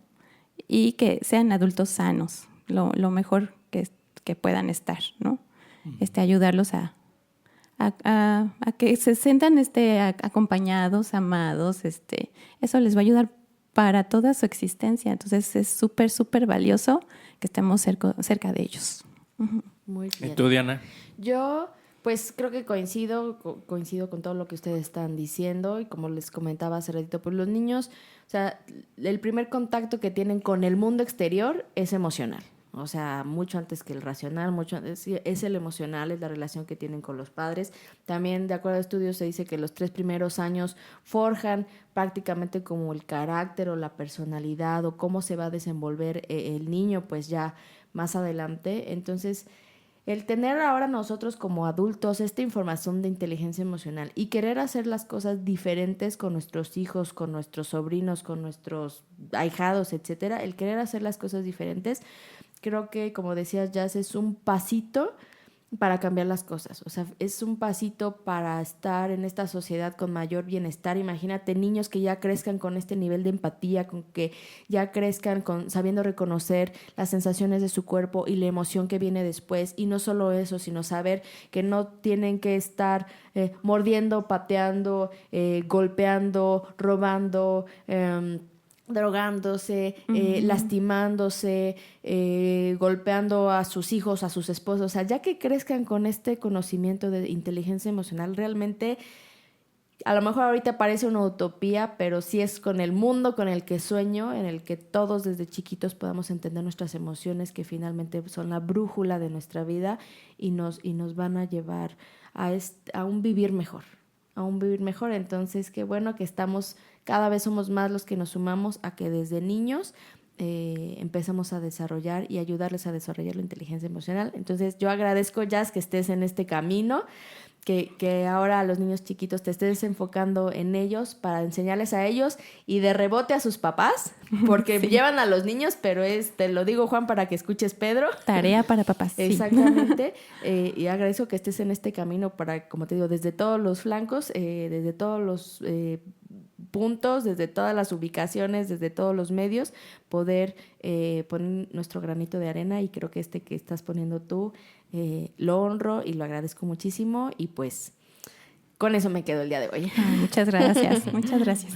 D: Y que sean adultos sanos, lo mejor que puedan estar, ¿no? Ayudarlos a que se sientan acompañados, amados, eso les va a ayudar para toda su existencia. Entonces es súper, súper valioso que estemos cerca de ellos. Uh-huh.
B: Muy bien.
C: ¿Y tú, Diana?
B: Yo, pues creo que coincido con todo lo que ustedes están diciendo, y como les comentaba hace ratito, pues los niños, o sea, el primer contacto que tienen con el mundo exterior es emocional. O sea, mucho antes que el racional, mucho antes, es el emocional, es la relación que tienen con los padres. También, de acuerdo a estudios, se dice que los 3 primeros años forjan prácticamente como el carácter o la personalidad o cómo se va a desenvolver el niño, pues ya más adelante. Entonces, el tener ahora nosotros como adultos esta información de inteligencia emocional y querer hacer las cosas diferentes con nuestros hijos, con nuestros sobrinos, con nuestros ahijados, etcétera, el querer hacer las cosas diferentes, creo que, como decías, Jazz, es un pasito para cambiar las cosas. O sea, es un pasito para estar en esta sociedad con mayor bienestar. Imagínate niños que ya crezcan con este nivel de empatía, con que ya crezcan sabiendo reconocer las sensaciones de su cuerpo y la emoción que viene después. Y no solo eso, sino saber que no tienen que estar mordiendo, pateando, golpeando, robando, drogándose, lastimándose, golpeando a sus hijos, a sus esposos. O sea, ya que crezcan con este conocimiento de inteligencia emocional, realmente, a lo mejor ahorita parece una utopía, pero sí es con el mundo con el que sueño, en el que todos desde chiquitos podamos entender nuestras emociones, que finalmente son la brújula de nuestra vida y nos van a llevar a un vivir mejor. Entonces, qué bueno que cada vez somos más los que nos sumamos a que desde niños empecemos a desarrollar y ayudarles a desarrollar la inteligencia emocional. Entonces, yo agradezco, Jazz, que estés en este camino, que ahora a los niños chiquitos te estés enfocando en ellos para enseñarles a ellos y de rebote a sus papás, porque sí, llevan a los niños, pero te lo digo, Juan, para que escuches, Pedro.
D: Tarea para papás.
B: Exactamente. Y agradezco que estés en este camino para, como te digo, desde todos los flancos, desde todos los puntos, desde todas las ubicaciones, desde todos los medios, poder poner nuestro granito de arena, y creo que que estás poniendo tú lo honro y lo agradezco muchísimo, y pues con eso me quedo el día de hoy.
D: Muchas gracias, muchas gracias.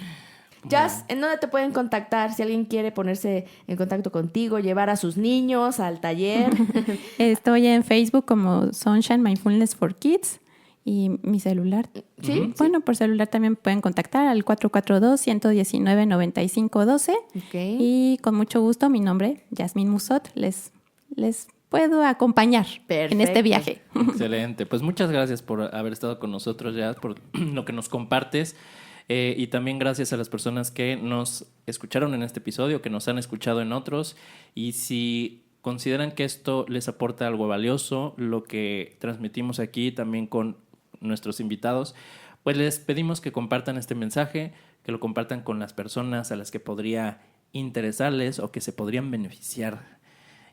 B: Jazz, ¿en dónde te pueden contactar si alguien quiere ponerse en contacto contigo, llevar a sus niños al taller?
D: Estoy en Facebook como Sunshine Mindfulness for Kids. Y mi celular.
B: Sí.
D: Bueno, por celular también pueden contactar al 442-119-9512.
B: Okay.
D: Y con mucho gusto, mi nombre, Yasmín Musot, les puedo acompañar.
B: Perfecto.
D: En este viaje.
C: Excelente. Pues muchas gracias por haber estado con nosotros, Jazz, por lo que nos compartes. Y también gracias a las personas que nos escucharon en este episodio, que nos han escuchado en otros. Y si consideran que esto les aporta algo valioso, lo que transmitimos aquí también con nuestros invitados, pues les pedimos que compartan este mensaje, que lo compartan con las personas a las que podría interesarles o que se podrían beneficiar.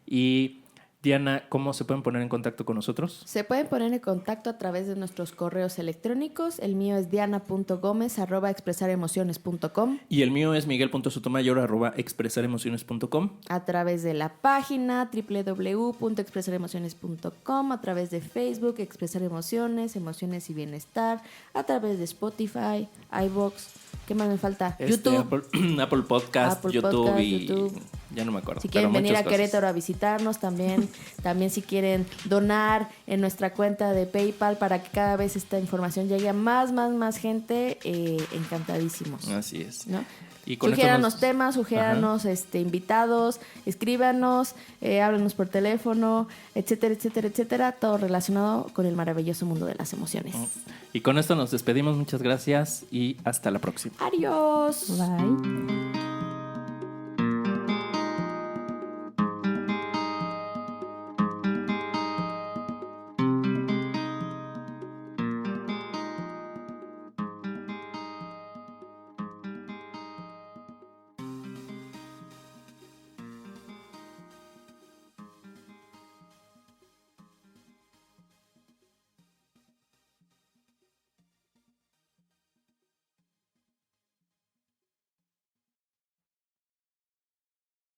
C: Y Diana, ¿cómo se pueden poner en contacto con nosotros?
B: Se pueden poner en contacto a través de nuestros correos electrónicos. El mío es diana.gomez@expresaremociones.com.
C: Y el mío es miguel.sotomayor@expresaremociones.com.
B: A través de la página www.expresaremociones.com, a través de Facebook, Expresar Emociones, Emociones y Bienestar, a través de Spotify, iVoox. ¿Qué más me falta? YouTube.
C: Apple Podcast, YouTube
B: Podcast,
C: y
B: YouTube.
C: Ya no me acuerdo.
B: Si quieren venir a
C: cosas.
B: Querétaro a visitarnos también si quieren donar en nuestra cuenta de PayPal para que cada vez esta información llegue a más gente, encantadísimos.
C: Así es.
B: ¿No?
C: Y con
B: sugiéranos temas, sugiéranos invitados, escríbanos, háblenos por teléfono, etcétera, etcétera, etcétera, todo relacionado con el maravilloso mundo de las emociones.
C: Y con esto nos despedimos, muchas gracias y hasta la próxima.
B: Adiós.
D: Bye.